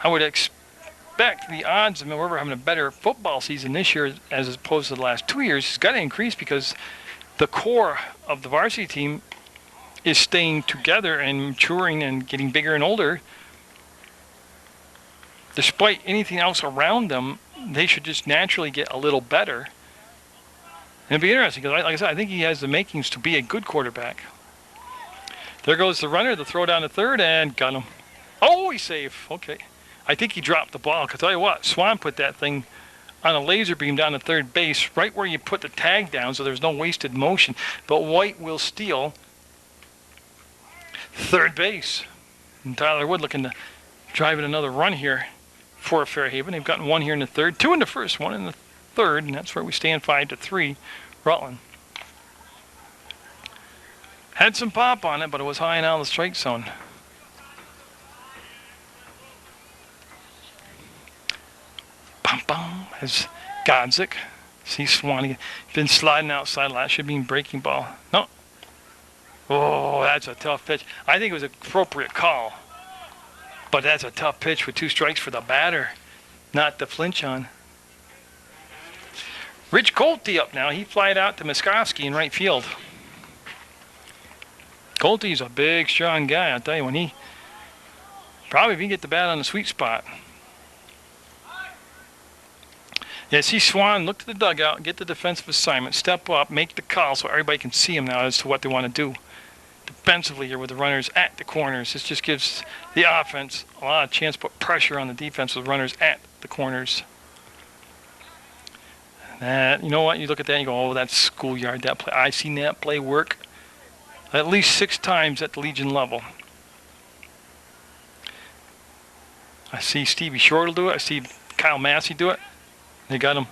I would expect the odds of Mill River having a better football season this year as opposed to the last 2 years has got to increase because the core of the varsity team is staying together and maturing and getting bigger and older. Despite anything else around them, they should just naturally get a little better. And it'd be interesting because, like I said, I think he has the makings to be a good quarterback. There goes the runner, the throw down to third, and got him. Oh, he's safe. Okay. I think he dropped the ball. Because I'll tell you what, Swan put that thing on a laser beam down to third base, right where you put the tag down, so there's no wasted motion. But White will steal third base. And Tyler Wood looking to drive in another run here for Fairhaven. They've gotten one here in the third, 2 in the first, 1 in the third, and that's where we stand 5-3, Rutland. Had some pop on it, but it was high and out of the strike zone. Bum as Godzik. See Swan been sliding outside a lot. Should be a breaking ball. No. Oh, that's a tough pitch. I think it was an appropriate call. But that's a tough pitch with 2 strikes for the batter. Not to flinch on. Rich Colte up now. He flied out to Miskowski in right field. Colte's a big, strong guy. I'll tell you, when he probably if he can get the bat on the sweet spot. Yeah, see Swan look to the dugout, get the defensive assignment, step up, make the call so everybody can see him now as to what they want to do. Defensively here with the runners at the corners. This just gives the offense a lot of chance to put pressure on the defense with runners at the corners. That, you know what, you look at that and you go, oh, that's schoolyard, that play. I've seen that play work at least 6 times at the Legion level. I see Stevie Short will do it. I see Kyle Massey do it. They got him.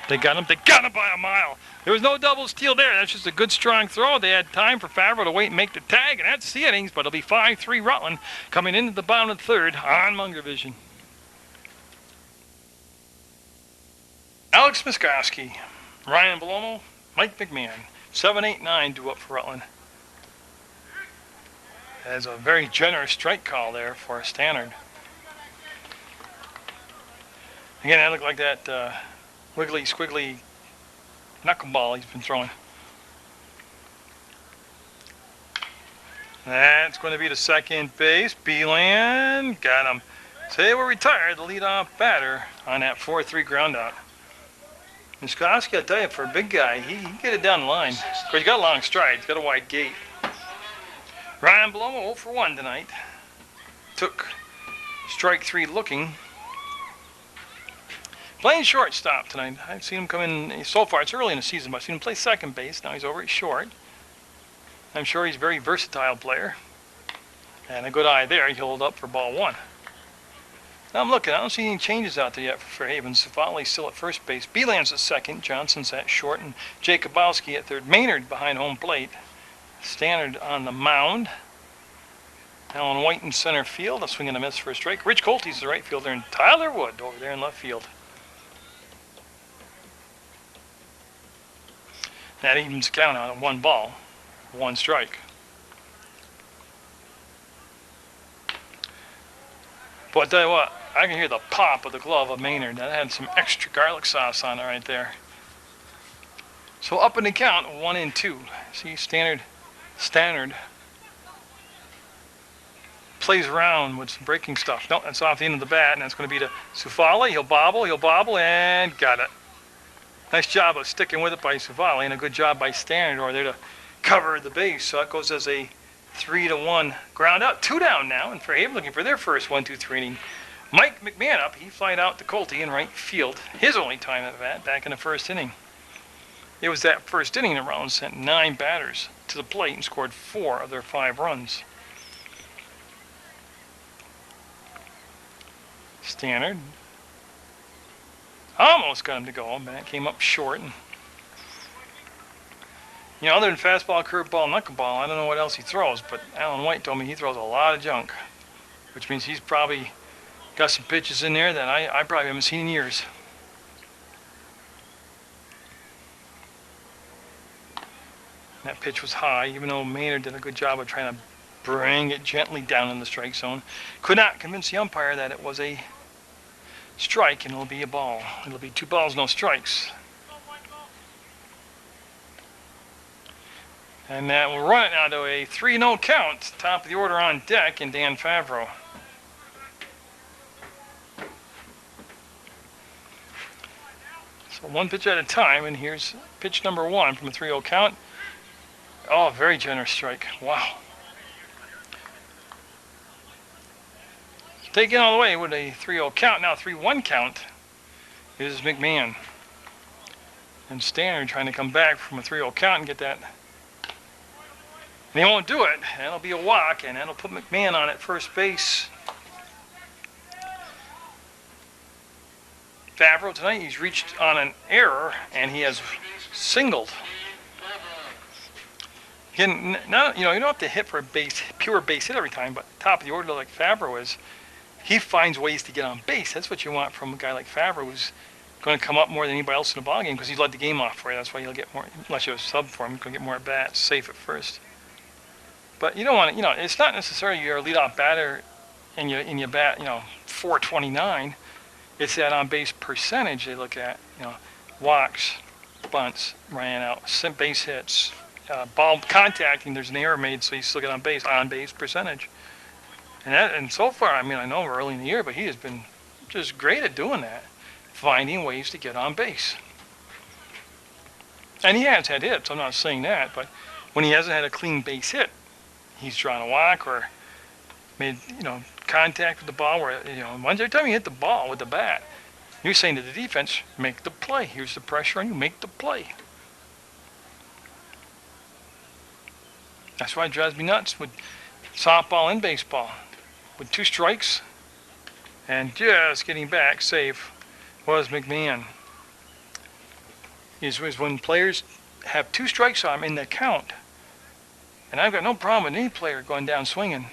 They got him. They got him by a mile. There was no double steal there. That's just a good, strong throw. They had time for Favreau to wait and make the tag, and that's the innings, but it'll be 5-3 Rutland coming into the bottom of the third on Munger Vision. Alex Miskoski, Ryan Belomo, Mike McMahon. 7, 8, 9 due up for Rutland. That's a very generous strike call there for Stannard. Again, that looked like that wiggly, squiggly knuckleball he's been throwing. That's going to be the second base. Beeland got him. So they were retired, the leadoff batter on that 4-3 ground out. Miskoski, I'll tell you, for a big guy, he can get it down the line. Of course, he's got a long stride, he's got a wide gate. Ryan Belomo 0 for 1 tonight. Took strike 3 looking. Playing shortstop tonight. I've seen him come in so far. It's early in the season, but I've seen him play second base. Now he's over at short. I'm sure he's a very versatile player. And a good eye there. He held up for ball 1. Now I'm looking. I don't see any changes out there yet for Havens. Safali's still at first base. Beeland's at second. Johnson's at short. And Jacobowski at third. Maynard behind home plate. Stannard on the mound. Alan White in center field. A swing and a miss for a strike. Rich Colty's the right fielder. And Tyler Wood over there in left field. That evens count out at 1 ball, 1 strike. But I tell you what, I can hear the pop of the glove of Maynard. That had some extra garlic sauce on it right there. So up in the count, 1 and 2. See, Stannard plays around with some breaking stuff. No, that's off the end of the bat, and that's going to be to Sufali. He'll bobble, and got it. Nice job of sticking with it by Sufali, and a good job by Stannard over there to cover the base. So that goes as a 3-1 ground out. 2 down now, and for Haven looking for their first 1-2-3 inning. Mike McMahon up. He flied out to Colty in right field. His only time at bat back in the first inning. It was that first inning that Rollins sent 9 batters to the plate and scored 4 of their 5 runs. Stannard almost got him to go. Bat came up short. And, you know, other than fastball, curveball, knuckleball, I don't know what else he throws, but Alan White told me he throws a lot of junk, which means he's probably got some pitches in there that I probably haven't seen in years. That pitch was high, even though Maynard did a good job of trying to bring it gently down in the strike zone. Could not convince the umpire that it was a strike and it'll be a ball. It'll be 2 balls, no strikes. And that will run it now to a 3-0 count. Top of the order on deck, and Dan Favreau. So 1 pitch at a time, and here's pitch number 1 from a 3-0 count. Oh, very generous strike. Wow. Taking all the way with a 3-0 count, now 3-1 count, is McMahon. And Stannard trying to come back from a 3-0 count and get that. And he won't do it. That'll be a walk, and that'll put McMahon on at first base. Favreau tonight, he's reached on an error, and he has singled. Again, not, you know, you don't have to hit for a pure base hit every time, but top of the order like Favreau is, he finds ways to get on base. That's what you want from a guy like Favreau, who's going to come up more than anybody else in the ballgame because he's led the game off for you. That's why he'll get more, unless you have a sub for him, he's going to get more at bats, safe at first. But you don't want to, you know, it's not necessarily you're a leadoff batter and you bat, you know, 429. It's that on base percentage they look at, you know, walks, bunts, ran out, base hits, ball contacting. There's an error made, so you still get on base percentage. And so far, I mean, I know we're early in the year, but he has been just great at doing that, finding ways to get on base. And he has had hits, I'm not saying that, but when he hasn't had a clean base hit, he's drawn a walk or made, you know, contact with the ball where, you know, every time you hit the ball with the bat, you're saying to the defense, make the play. Here's the pressure on you, make the play. That's why it drives me nuts with softball and baseball. With 2 strikes and just getting back safe was McMahon. Is when players have 2 strikes on them in the count. And I've got no problem with any player going down swinging.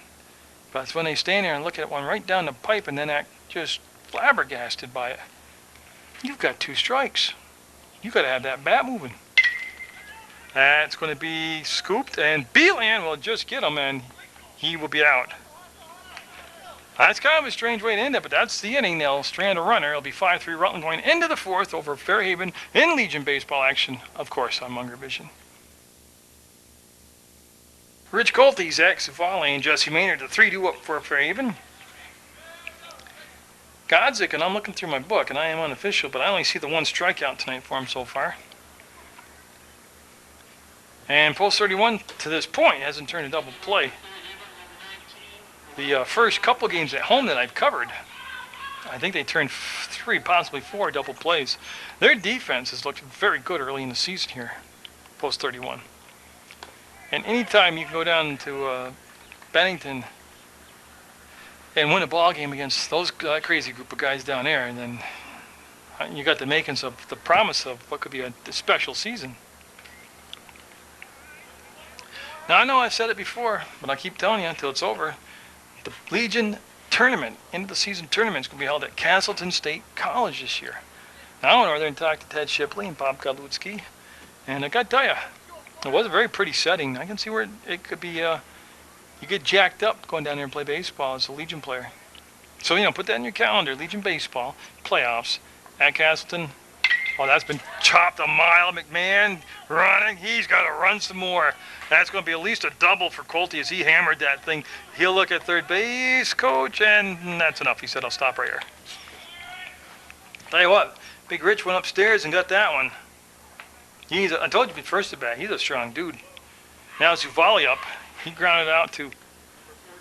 But it's when they stand there and look at one right down the pipe and then act just flabbergasted by it. You've got 2 strikes. You got to have that bat moving. That's going to be scooped, and Beelan will just get him, and he will be out. That's kind of a strange way to end it, but that's the inning. They'll strand a runner. It'll be 5-3 Rutland going into the 4th over Fairhaven in Legion baseball action, of course, on Munger Vision. Rich Colte, Zach Savali, and Jesse Maynard, the 3-2 up for Fairhaven. Godzik, and I'm looking through my book, and I am unofficial, but I only see the 1 strikeout tonight for him so far. And Post 31, to this point, hasn't turned a double play. The first couple games at home that I've covered, I think they turned 3, possibly 4 double plays. Their defense has looked very good early in the season here, Post 31. And anytime you can go down to Bennington and win a ball game against those crazy group of guys down there, and then you got the makings of the promise of what could be a special season. Now, I know I've said it before, but I keep telling you until it's over. The Legion tournament, end of the season tournament, is going to be held at Castleton State College this year. Now, I went over there and talked to Ted Shipley and Bob Godlutsky, and I got to tell you, it was a very pretty setting. I can see where it could be, you get jacked up going down there and play baseball as a Legion player. So, put that in your calendar, Legion baseball, playoffs at Castleton. Oh, that's been chopped a mile. McMahon running. He's got to run some more. That's going to be at least a double for Colte as he hammered that thing. He'll look at third base, coach, and that's enough. He said, I'll stop right here. Tell you what, Big Rich went upstairs and got that one. I told you at first at bat, he's a strong dude. Now Zuvali up. He grounded out to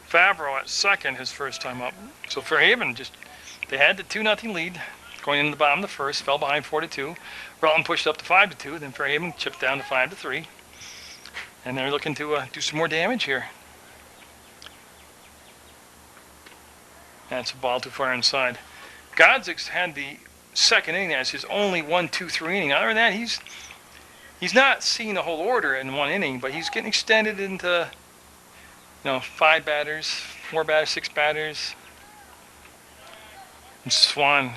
Favreau at second his first time up. So Fairhaven they had the 2-0 lead going into the bottom of the first, fell behind 4-2. Rutland pushed up to 5-2, then Fairhaven chipped down to 5-3. And they're looking to do some more damage here. That's a ball too far inside. Godzik's had the second inning as his only 1-2-3 inning. Other than that, he's not seeing the whole order in one inning, but he's getting extended into 5 batters, 4 batters, 6 batters. And Swan,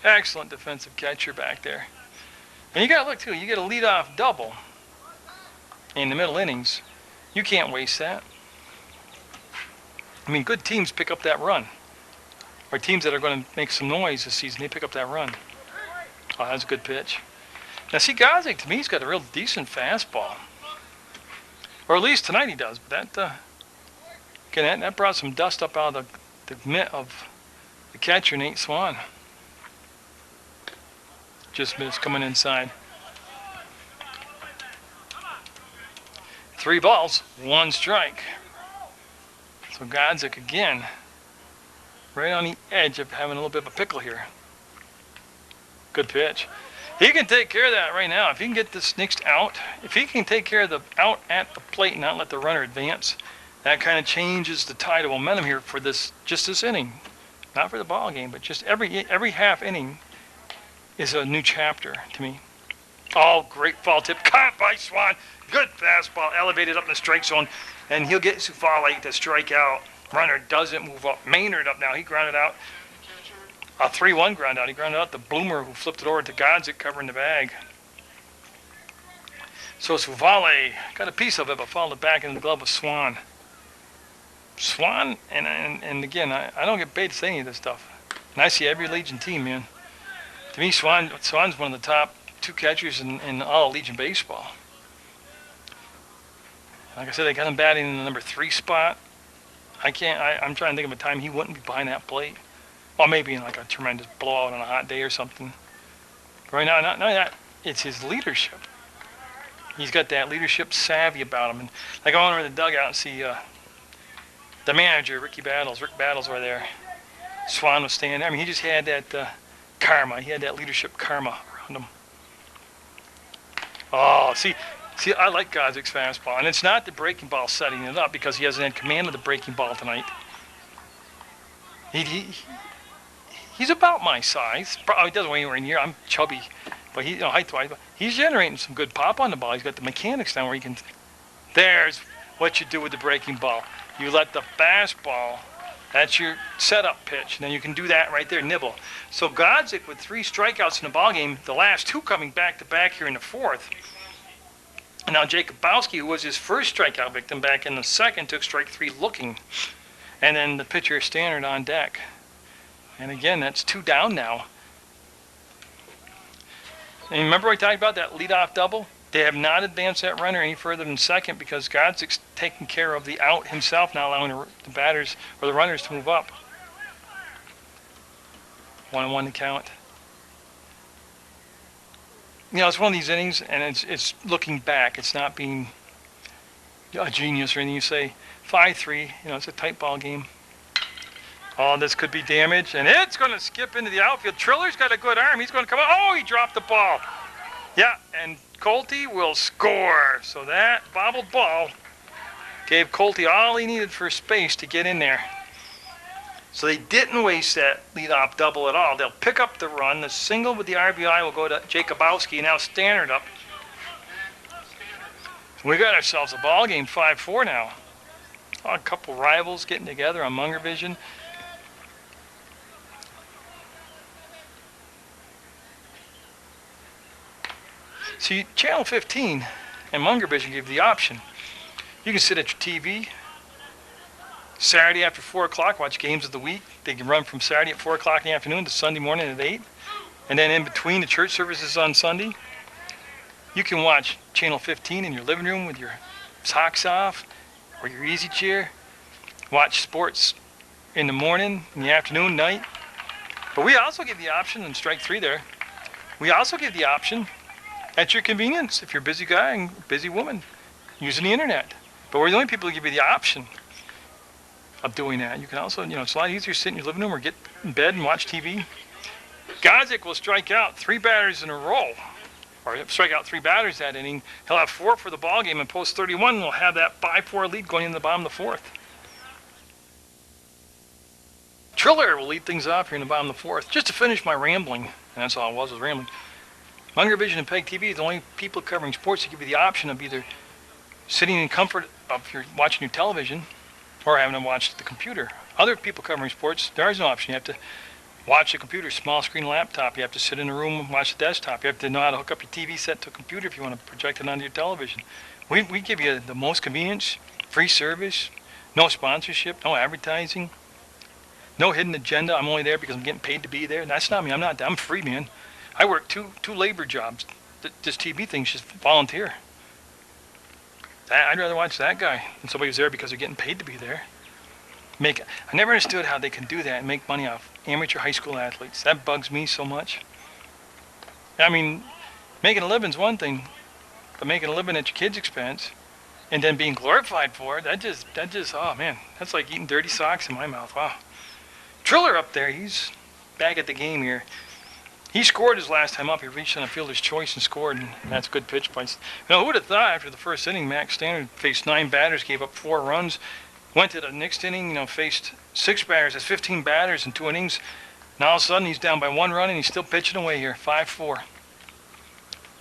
excellent defensive catcher back there. And you got to look too, you get a leadoff double in the middle innings. You can't waste that. I mean, good teams pick up that run. Or teams that are going to make some noise this season, they pick up that run. Oh, that's a good pitch. Now, see, Godzik, to me, he's got a real decent fastball. Or at least tonight he does. But that brought some dust up out of the mitt of the catcher, Nate Swan. Just missed coming inside. 3 balls, 1 strike. So Godzik again, right on the edge of having a little bit of a pickle here. Good pitch. He can take care of that right now. If he can get this next out, if he can take care of the out at the plate and not let the runner advance, that kind of changes the tide of momentum here for this inning. Not for the ball game, but just every half inning is a new chapter to me. Oh, great fall tip. Caught by Swan. Good fastball. Elevated up in the strike zone. And he'll get Sufale to strike out. Runner doesn't move up. Maynard up now. He grounded out. A 3-1 ground out. He grounded out the Bloomer who flipped it over to Godzik covering the bag. So Sufale got a piece of it but fouled it back into the glove of Swan. Swan, and again, I don't get paid to say any of this stuff. And I see every Legion team, man. To me, Swan's one of the top 2 catchers in all Legion baseball. Like I said, they got him batting in the number 3 spot. I'm trying to think of a time he wouldn't be behind that plate. Well, maybe in like a tremendous blowout on a hot day or something. But right now, not that. It's his leadership. He's got that leadership savvy about him. And like I went over to the dugout and see the manager, Rick Battles over there. Swan was standing there. I mean, he just had that karma. He had that leadership karma around him. Oh, see, I like Godzik's fastball. And it's not the breaking ball setting it up because he hasn't had command of the breaking ball tonight. He's about my size. Probably doesn't weigh anywhere near. I'm chubby. But height-wise, he's generating some good pop on the ball. He's got the mechanics down where he can... There's what you do with the breaking ball. You let the fastball That's your setup pitch. And then you can do that right there, nibble. So Godzik with 3 strikeouts in the ballgame, the last 2 coming back to back here in the 4th. And now Jakubowski, who was his first strikeout victim back in the 2nd, took strike 3 looking. And then the pitcher Stannard on deck. And again, that's 2 down now. And remember we talked about that leadoff double? They have not advanced that runner any further than 2nd because Godzik's taking care of the out himself, not allowing the batters or the runners to move up. 1-1 to count. You know, it's one of these innings, and it's looking back. It's not being a genius or anything. You say 5-3. You know, it's a tight ball game. Oh, this could be damage, and it's going to skip into the outfield. Triller's got a good arm. He's going to come out. Oh, he dropped the ball. Yeah, and Colte will score. So that bobbled ball gave Colte all he needed for space to get in there. So they didn't waste that leadoff double at all. They'll pick up the run. The single with the RBI will go to Jakubowski. Now Stannard up. We got ourselves a ball game, 5-4 now. Oh, a couple rivals getting together on Munger Vision. See, Channel 15 and Munger Vision give the option. You can sit at your TV Saturday after 4 o'clock, watch games of the week. They can run from Saturday at 4 o'clock in the afternoon to Sunday morning at 8. And then in between the church services on Sunday, you can watch Channel 15 in your living room with your socks off or your easy chair. Watch sports in the morning, in the afternoon, night. But we also give the option, in strike 3 there, we also give the option at your convenience if you're a busy guy and busy woman using the internet. But we're the only people who give you the option of doing that. You can also, you know, it's a lot easier to sit in your living room or get in bed and watch TV. Godzik will strike out 3 batters in a row, or strike out 3 batters that inning. He'll have 4 for the ball game, and post 31 will have that 5-4 lead going into the bottom of the 4th. Triller will lead things off here in the bottom of the 4th. Just to finish my rambling, and that's all it was rambling. Munger Vision and PEGTV are the only people covering sports that give you the option of either sitting in comfort of your watching your television or having to watch the computer. Other people covering sports, there is no option. You have to watch the computer, small screen laptop. You have to sit in a room and watch the desktop. You have to know how to hook up your TV set to a computer if you want to project it onto your television. We give you the most convenience, free service, no sponsorship, no advertising, no hidden agenda. I'm only there because I'm getting paid to be there. That's not me. I'm free, man. I work two labor jobs. This TV thing's just volunteer. I'd rather watch that guy than somebody who's there because they're getting paid to be there. I never understood how they can do that and make money off amateur high school athletes. That bugs me so much. I mean, making a living's one thing, but making a living at your kid's expense and then being glorified for it, that just, oh man, that's like eating dirty socks in my mouth. Wow. Triller up there, he's back at the game here. He scored his last time up. He reached on a fielder's choice and scored, and that's a good pitch by. Now, who would have thought after the first inning, Max Stannard faced 9 batters, gave up 4 runs, went to the next inning, faced 6 batters, has 15 batters in 2 innings. Now all of a sudden he's down by 1 run, and he's still pitching away here, 5-4.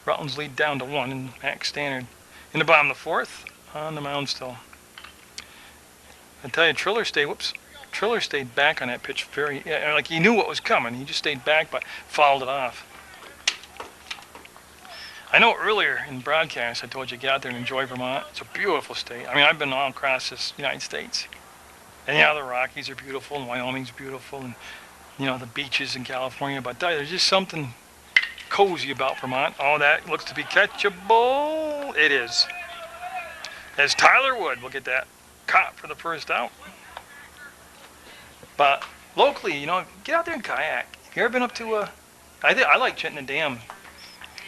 Rutland's lead down to 1, and Max Stannard in the bottom of the 4th on the mound still. I tell you, Triller stayed back on that pitch like he knew what was coming. He just stayed back but fouled it off. I know earlier in broadcast I told you get out there and enjoy Vermont. It's a beautiful state. I mean, I've been all across this United States. And yeah, the Rockies are beautiful and Wyoming's beautiful and the beaches in California, but there's just something cozy about Vermont. All that looks to be catchable. It is. As Tyler Wood will get that caught for the first out. But locally, get out there and kayak. Have you ever been up to I like Chittenden Dam.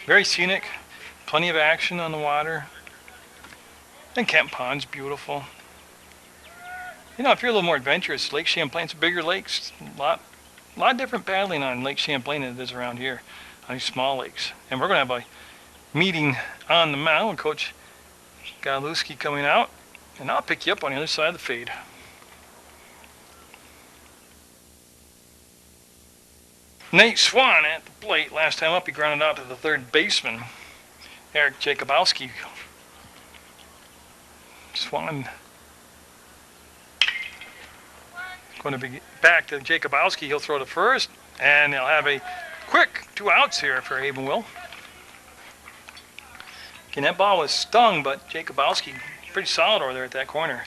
Very scenic, plenty of action on the water. And Kent Pond's beautiful. If you're a little more adventurous, Lake Champlain's bigger lakes. A lot different paddling on Lake Champlain than it is around here on these small lakes. And we're going to have a meeting on the mound with Coach Galuski coming out. And I'll pick you up on the other side of the fade. Nate Swan at the plate. Last time up, he grounded out to the third baseman, Eric Jakubowski. Swan going to be back to Jacobowski. He'll throw to first, and they'll have a quick 2 outs here for Fairhaven will. Again, that ball was stung, but Jacobowski pretty solid over there at that corner.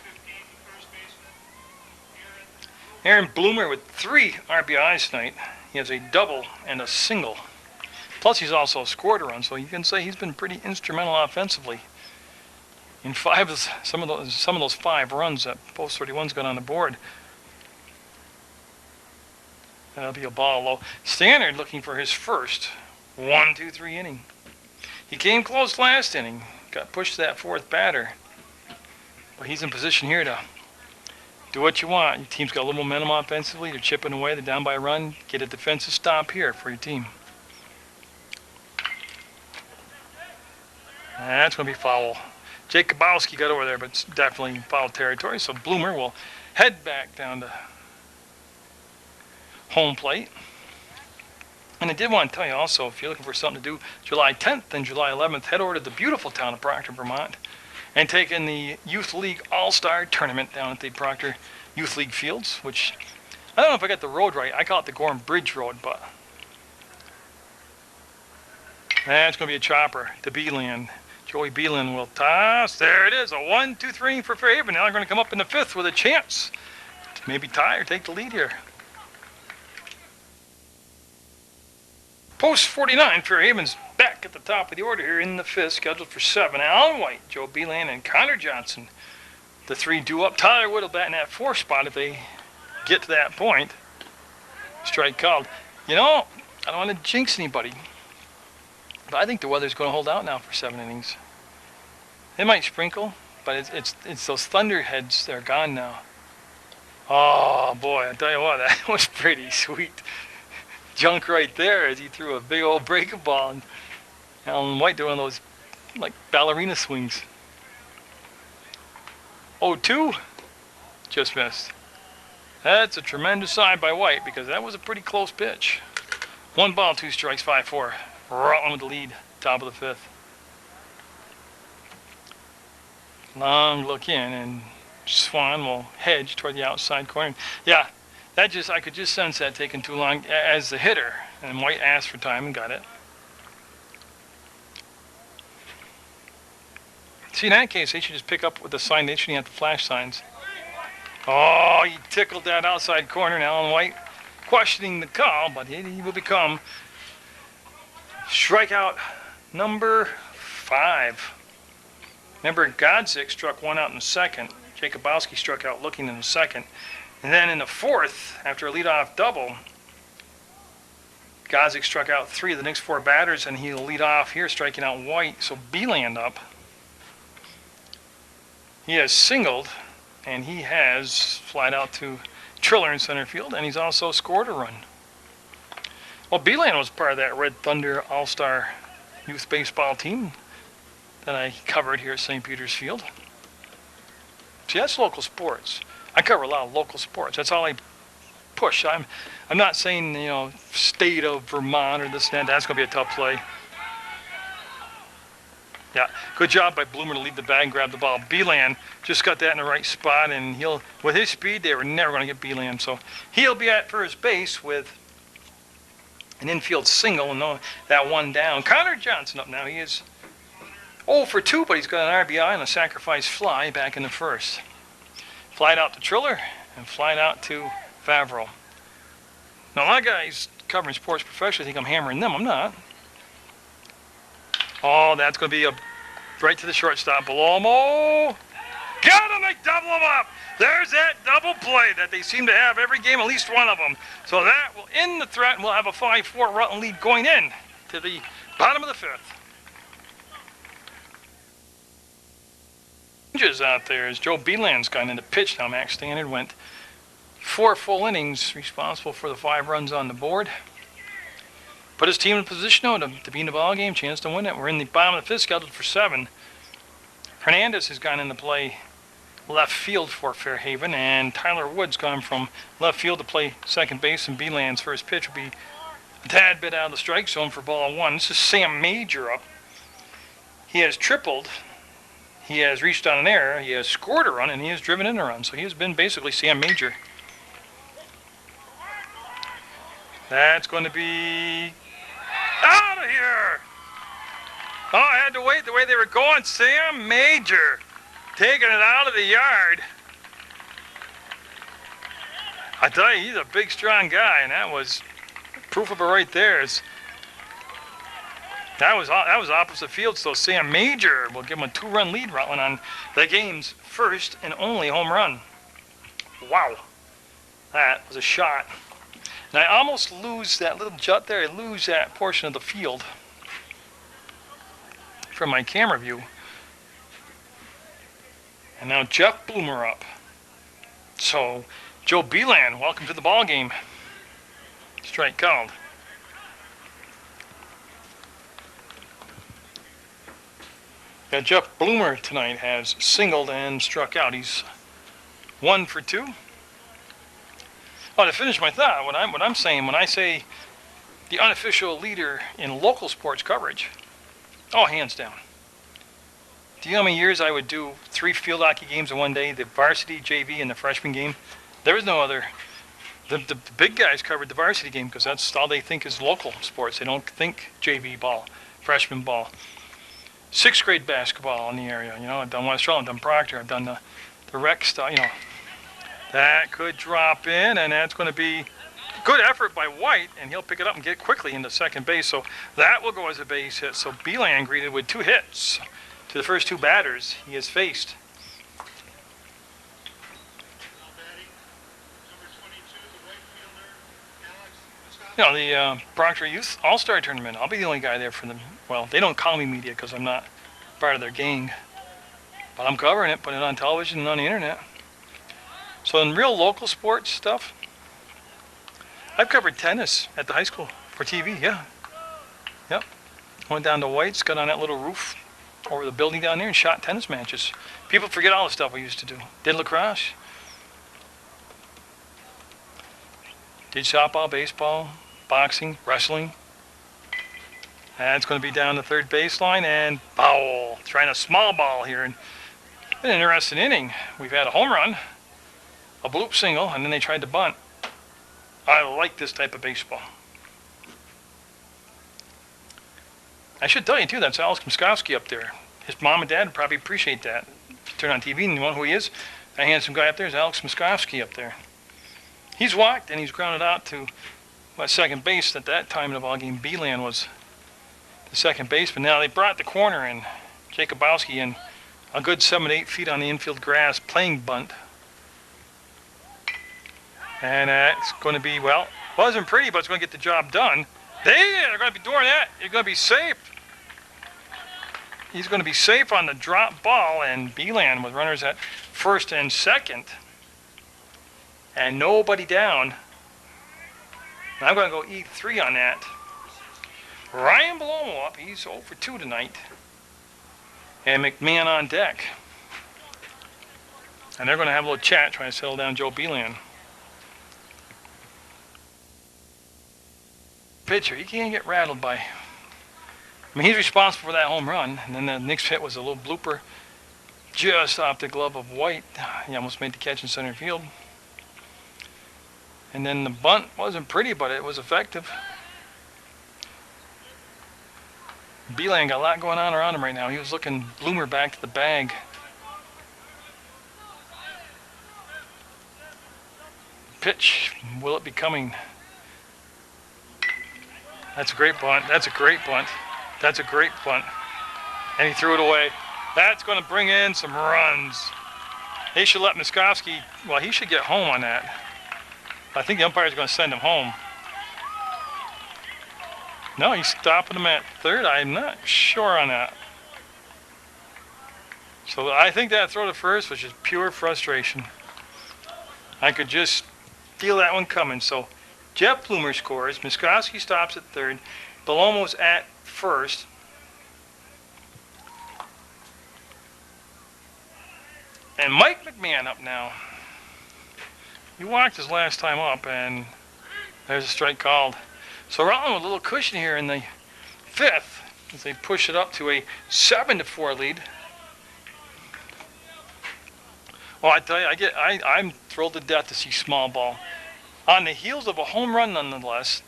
Aaron Bloomer with 3 RBIs tonight. He has a double and a single. Plus, he's also scored a run, so you can say he's been pretty instrumental offensively. In some of those 5 runs that post 31's got on the board. That'll be a ball low. Stannard looking for his first 1-2-3 inning. He came close last inning, got pushed to that 4th batter. But he's in position here to do what you want. Your team's got a little momentum offensively. They're chipping away. They're down by a run. Get a defensive stop here for your team. That's going to be foul. Jacobowski got over there, but it's definitely foul territory. So Bloomer will head back down to home plate. And I did want to tell you also, if you're looking for something to do July 10th and July 11th, head over to the beautiful town of Proctor, Vermont, and take in the Youth League All-Star Tournament down at the Proctor Youth League Fields, which, I don't know if I got the road right. I call it the Gorham Bridge Road, but that's going to be a chopper to Beeland. Joey Beeland will toss. There it is, a 1-2-3 for Fairhaven. Now they're going to come up in the 5th with a chance to maybe tie or take the lead here. Post 49, Fairhaven's back at the top of the order here in the 5th, scheduled for 7. Alan White, Joe Beeland, and Connor Johnson. The 3 due up. Tyler Wood will bat in that 4th spot if they get to that point. Strike called. You know, I don't want to jinx anybody, but I think the weather's going to hold out now for 7 innings. It might sprinkle, but it's those thunderheads that are gone now. Oh boy, I tell you what, that was pretty sweet. Junk right there as he threw a big old breaking ball, and Alan White doing those like ballerina swings. 0-2, just missed. That's a tremendous sign by White because that was a pretty close pitch. 1 ball, 2 strikes, 5-4. Rutland with the lead, top of the 5th. Long look in, and Swan will hedge toward the outside corner. Yeah. I could just sense that taking too long as the hitter. And White asked for time and got it. See, in that case, they should just pick up with the sign. They shouldn't have the flash signs. Oh, he tickled that outside corner. And Alan White questioning the call, but he will become strikeout number 5. Remember, Godzik struck 1 out in the 2nd. Jacobowski struck out looking in the 2nd. And then in the 4th, after a leadoff double, Godzik struck out 3 of the next 4 batters, and he'll lead off here, striking out White. So Beeland up. He has singled, and he has flied out to Triller in center field, and he's also scored a run. Well, Beeland was part of that Red Thunder All-Star Youth Baseball team that I covered here at St. Peter's Field. See, that's local sports. I cover a lot of local sports. That's all I push. I'm not saying, you know, state of Vermont or this and that. That's going to be a tough play. Yeah, good job by Bloomer to lead the bag and grab the ball. Beeland just got that in the right spot, and with his speed, they were never going to get Beeland. So he'll be at first base with an infield single, and that 1 down. Connor Johnson up now. He is 0 for 2, but he's got an RBI and a sacrifice fly back in the 1st. Flied out to Triller and flied out to Favreau. Now, a lot of guys covering sports professionally think I'm hammering them. I'm not. Oh, that's going to be right to the shortstop. Belomo. Got him. They double him up. There's that double play that they seem to have every game, at least one of them. So that will end the threat, and we'll have a 5-4 Rutland lead going in to the bottom of the 5th. Changes out there as Joe Beeland's gone into pitch now. Max Stannard went 4 full innings, responsible for the 5 runs on the board. Put his team in position now to be in the ball game, chance to win it. We're in the bottom of the 5th, scheduled for 7. Hernandez has gone into play left field for Fairhaven, and Tyler Wood's gone from left field to play second base, and Beeland's first pitch will be a tad bit out of the strike zone for ball 1. This is Sam Major up. He has tripled. He has reached on an error, he has scored a run, and he has driven in a run. So he has been basically Sam Major. That's going to be out of here. Oh, I had to wait the way they were going. Sam Major taking it out of the yard. I tell you, he's a big, strong guy, and that was proof of it right there. That was opposite field, so Sam Major will give him a 2-run lead, Rutland, on the game's first and only home run. Wow, that was a shot. And I almost lose that little jut there. I lose that portion of the field from my camera view. And now Jeff Bloomer up. So Joe Beeland, welcome to the ball game. Strike called. Yeah, Jeff Bloomer tonight has singled and struck out. He's 1 for 2. Oh, to finish my thought, what I'm saying when I say the unofficial leader in local sports coverage, oh, hands down. Do you know how many years I would do 3 field hockey games in one day, the varsity, JV, and the freshman game? There was no other. The big guys covered the varsity game because that's all they think is local sports. They don't think JV ball, freshman ball. 6th grade basketball in the area. You know, I've done West Rutland, I've done Proctor, I've done the rec stuff, you know. That could drop in, and that's going to be good effort by White, and he'll pick it up and get quickly into second base. So that will go as a base hit. So Beeland greeted with 2 hits to the first 2 batters he has faced. You know, the Proctor Youth All-Star Tournament, I'll be the only guy there for them. Well, they don't call me media because I'm not part of their gang. But I'm covering it, putting it on television and on the internet. So in real local sports stuff, I've covered tennis at the high school for TV, yeah. Yep. Went down to White's, got on that little roof over the building down there and shot tennis matches. People forget all the stuff we used to do. Did lacrosse. Did softball, baseball, boxing, wrestling. That's going to be down the third baseline, and foul. Trying a small ball here. And an interesting inning. We've had a home run, a bloop single, and then they tried to bunt. I like this type of baseball. I should tell you, too, that's Alex Muskowski up there. His mom and dad would probably appreciate that. If you turn on TV and you want who he is, that handsome guy up there is Alex Muskowski up there. He's walked, and he's grounded out to second base. At that time in the ballgame, Beeland was the second baseman. Now they brought the corner in, Jacobowski, in a good 7 to 8 feet on the infield grass, playing bunt. And it's going to be, well, wasn't pretty, but it's going to get the job done. They're going to be doing that. You're going to be safe. He's going to be safe on the drop ball, and Beeland with runners at first and second. And nobody down. And I'm going to go E3 on that. Ryan Belomo up. He's 0 for 2 tonight. And McMahon on deck. And they're going to have a little chat trying to settle down Joe Beeland. Pitcher, he can't get rattled by. I mean, he's responsible for that home run. And then the next hit was a little blooper just off the glove of White. He almost made the catch in center field. And then the bunt wasn't pretty, but it was effective. Beeland got a lot going on around him right now. He was looking Bloomer back to the bag. Pitch, will it be coming? That's a great bunt. That's a great bunt. That's a great bunt. And he threw it away. That's going to bring in some runs. They should let Muskowski, well, he should get home on that. I think the umpire's going to send him home. No, he's stopping him at third. I'm not sure on that. So I think that throw to first was just pure frustration. I could just feel that one coming. So Jeff Bloomer scores. Muskowski stops at third. Belomo's at first. And Mike McMahon up now. He walked his last time up, and there's a strike called. So Rutland with a little cushion here in the fifth as they push it up to a 7-4 lead. Well, I tell you, I'm thrilled to death to see small ball. On the heels of a home run, nonetheless,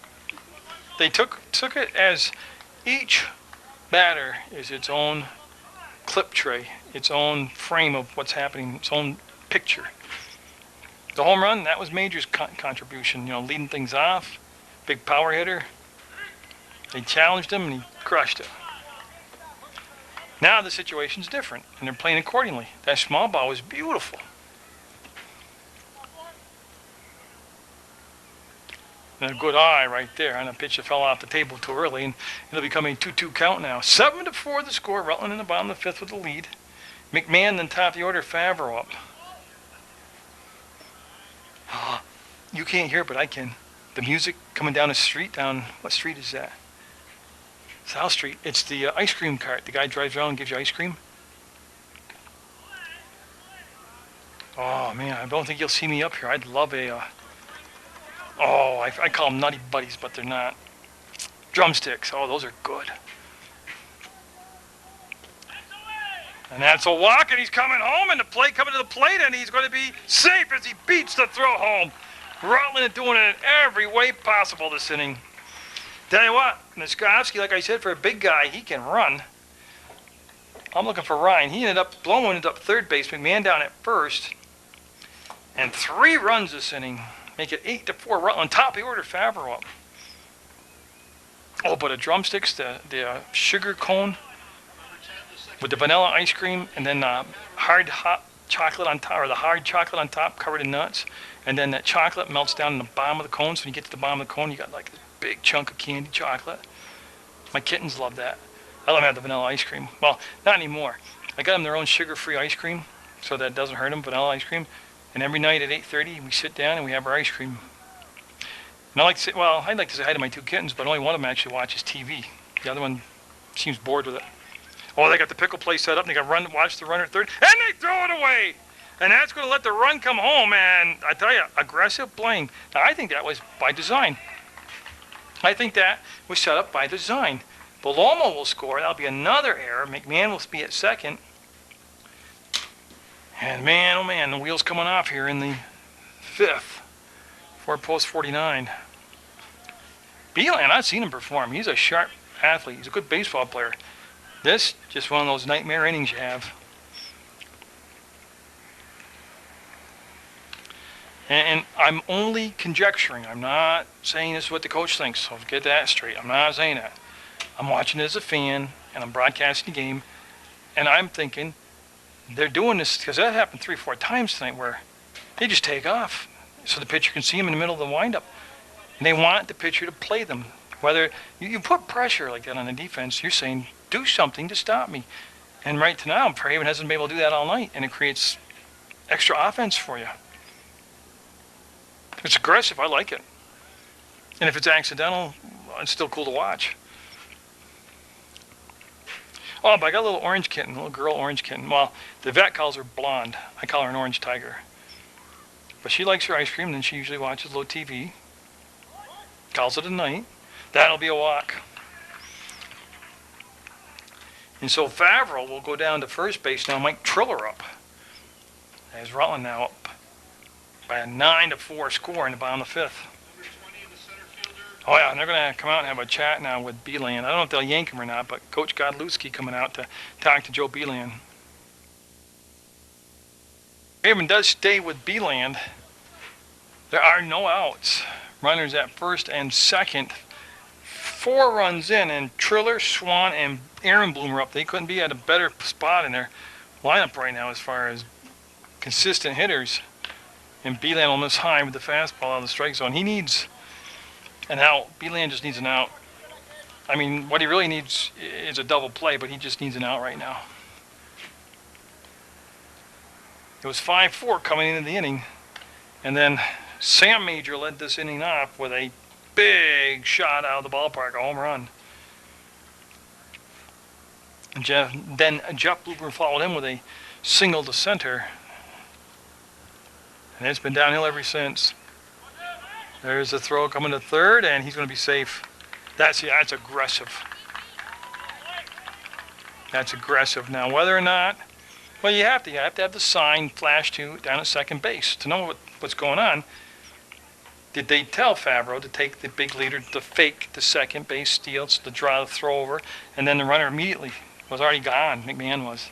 they took it as each batter is its own clip tray, its own frame of what's happening, its own picture. The home run, that was Major's contribution, leading things off, big power hitter. They challenged him and he crushed it. Now the situation's different and they're playing accordingly. That small ball was beautiful. And a good eye right there on a pitch that fell off the table too early, and it'll become a 2-2 count now. 7-4 the score. Rutland in the bottom of the fifth with the lead. McMahon then top of the order. Favreau up. You can't hear it, but I can. The music coming down the street. Down what street is that? South Street. It's the ice cream cart. The guy drives around and gives you ice cream. Oh man, I don't think you'll see me up here. I'd love a. I call them Nutty Buddies, but they're not. Drumsticks. Oh, those are good. And that's a walk, and he's coming home, and coming to the plate, and he's going to be safe as he beats the throw home. Rutland is doing it in every way possible this inning. Tell you what, Niskovsky, like I said, for a big guy, he can run. I'm looking for Ryan. Blum ended up third base, McMahon down at first. And 3 runs this inning. Make it 8-4 Rutland. Top of the order, Favreau up. Oh, but the drumsticks, the sugar cone with the vanilla ice cream, and then hot chocolate on top, or the hard chocolate on top covered in nuts, and then that chocolate melts down in the bottom of the cone. So when you get to the bottom of the cone, you got like this big chunk of candy chocolate. My kittens love that. I let them have the vanilla ice cream. Well, not anymore. I got them their own sugar-free ice cream, so that it doesn't hurt them, vanilla ice cream. And every night at 8:30, we sit down and we have our ice cream. And I'd like to say hi to my 2 kittens, but only one of them actually watches TV. The other one seems bored with it. Oh, they got the pickle play set up, and they got watch the runner at third, and they throw it away. And that's going to let the run come home, and I tell you, aggressive playing. Now, I think that was by design. I think that was set up by design. Bellomo will score. That'll be another error. McMahon will be at second. And man, oh man, the wheel's coming off here in the fifth for post 49. Beeland, I've seen him perform. He's a sharp athlete. He's a good baseball player. This, just one of those nightmare innings you have. And I'm only conjecturing. I'm not saying this is what the coach thinks, so get that straight. I'm not saying that. I'm watching it as a fan, and I'm broadcasting the game, and I'm thinking they're doing this because that happened 3-4 times tonight where they just take off so the pitcher can see them in the middle of the windup. And they want the pitcher to play them. Whether you put pressure like that on the defense, you're saying, do something to stop me. And right to now, Fairhaven hasn't been able to do that all night, and it creates extra offense for you. It's aggressive. I like it. And if it's accidental, it's still cool to watch. Oh, but I got a little orange kitten, a little girl orange kitten. Well, the vet calls her blonde. I call her an orange tiger. But she likes her ice cream, and then she usually watches a little TV. Calls it a night. That'll be a walk. And so Favreau will go down to first base now. Mike Triller up. As Rutland now up by a 9-4 score in the bottom of the fifth. Oh yeah, and they're going to come out and have a chat now with Beeland. I don't know if they'll yank him or not, but Coach Godlewski coming out to talk to Joe Beeland. Fairhaven does stay with Beeland. There are no outs. Runners at first and second. 4 runs in, and Triller, Swan, and Aaron Bloom are up. They couldn't be at a better spot in their lineup right now as far as consistent hitters. And Beeland will miss high with the fastball out of the strike zone. He needs an out. Beeland just needs an out. I mean, what he really needs is a double play, but he just needs an out right now. It was 5-4 coming into the inning. And then Sam Major led this inning off with a big shot out of the ballpark, a home run. And then Jeff Blooper followed him with a single to center. And it's been downhill ever since. There's a throw coming to third, and he's going to be safe. That's aggressive. That's aggressive. Now, whether or not, well, you have to have the sign flash to down at second base to know what's going on. Did they tell Favreau to take the big leader to fake the second base steal, to draw the throw over, and then the runner immediately was already gone, McMahon was.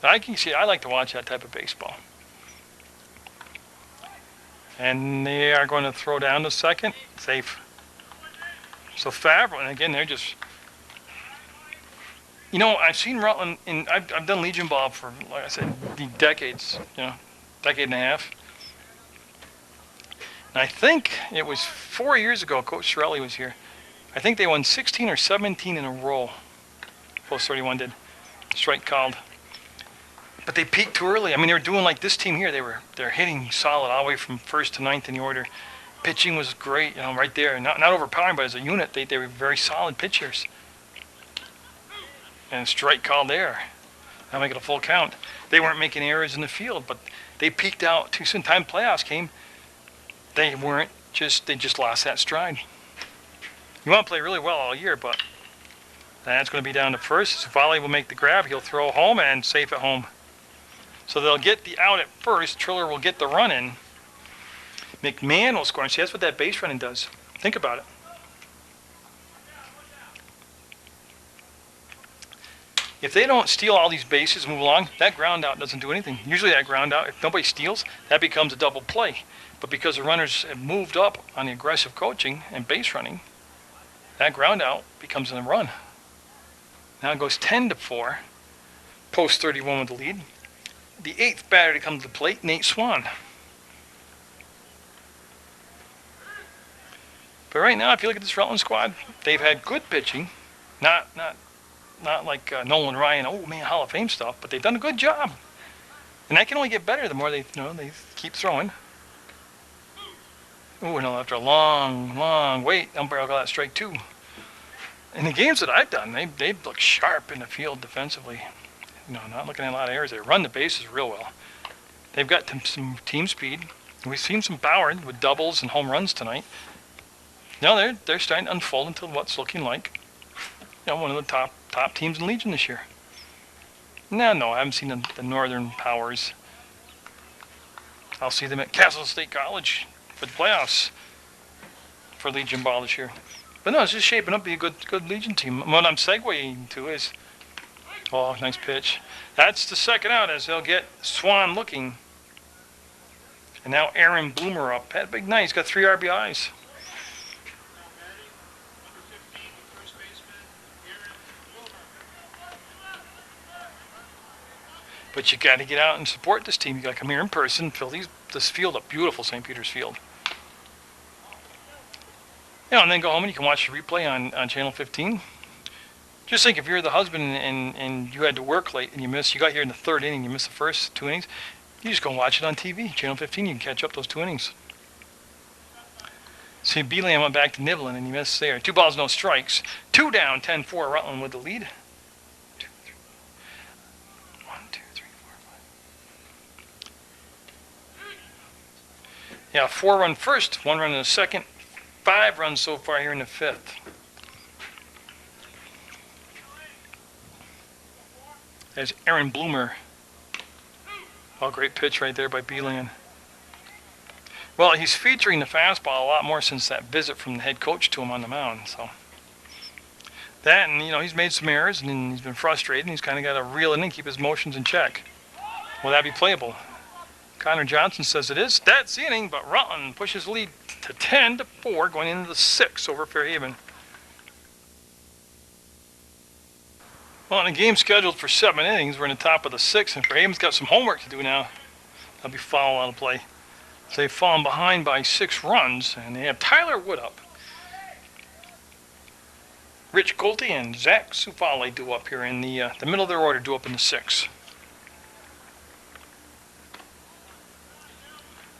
I can see, I like to watch that type of baseball. And they are going to throw down to second, safe. So Favreau, and again, they're just, you know, I've seen Rutland, I've done Legion ball for, like I said, decades, decade and a half. And I think it was 4 years ago, Coach Sorelli was here. I think they won 16 or 17 in a row. Post 31 did. Strike called. But they peaked too early. I mean, they were doing like this team here. They're hitting solid all the way from first to ninth in the order. Pitching was great, right there. Not overpowering, but as a unit, they were very solid pitchers. And strike called there. Now make it a full count. They weren't making errors in the field, but they peaked out too soon. Time playoffs came. They just lost that stride. You want to play really well all year, but that's going to be down to first. Savali will make the grab. He'll throw home and safe at home. So they'll get the out at first. Triller will get the run in. McMahon will score. And see, that's what that base running does. Think about it. If they don't steal all these bases and move along, that ground out doesn't do anything. Usually that ground out, if nobody steals, that becomes a double play. But because the runners have moved up on the aggressive coaching and base running, that ground out becomes a run. Now it goes 10-4. Post 31 with the lead. The 8th batter to come to the plate, Nate Swan. But right now, if you look at this Rutland squad, they've had good pitching. Not like Nolan Ryan, oh man, Hall of Fame stuff, but they've done a good job. And that can only get better the more they keep throwing. Oh, no, after a long wait, umpire will call that strike 2. In the games that I've done, they look sharp in the field defensively. Not looking at a lot of errors. They run the bases real well. They've got some team speed. We've seen some power with doubles and home runs tonight. They're starting to unfold into what's looking like one of the top teams in Legion this year. No, I haven't seen the Northern Powers. I'll see them at Castle State College for the playoffs for Legion ball this year. But no, it's just shaping up to be a good Legion team. What I'm segueing to is, oh, nice pitch. That's the second out as they'll get Swan looking. And now Aaron Bloomer up. Had a big night. He's got 3 RBIs. But you got to get out and support this team. You got to come here in person, fill this field up. Beautiful St. Peter's Field. And then go home and you can watch the replay on Channel 15. Just think if you're the husband and you had to work late and you got here in the 3rd inning, you missed the first 2 innings, you just go watch it on TV. Channel 15, you can catch up those 2 innings. See, Beelan went back to nibbling and he missed there. 2 balls, no strikes. 2 down, 10-4, Rutland with the lead. 1, 2, 3, 4, 5. Yeah, 4 run first, 1 run in the second, 5 runs so far here in the 5th. There's Aaron Bloomer. Oh, great pitch right there by Beelan. Well, he's featuring the fastball a lot more since that visit from the head coach to him on the mound. So that, and he's made some errors and he's been frustrated and he's kind of got to reel it in and keep his motions in check. Will that be playable? Connor Johnson says it is. That's the inning, but Rutland pushes the lead to 10-4 going into the 6th over Fairhaven. Well, in a game scheduled for 7 innings, we're in the top of the 6th, and Fairhaven's got some homework to do now. They'll be foul out of play. So they've fallen behind by 6 runs, and they have Tyler Wood up. Rich Golte and Zach Sufale do up here in the middle of their order, do up in the 6th.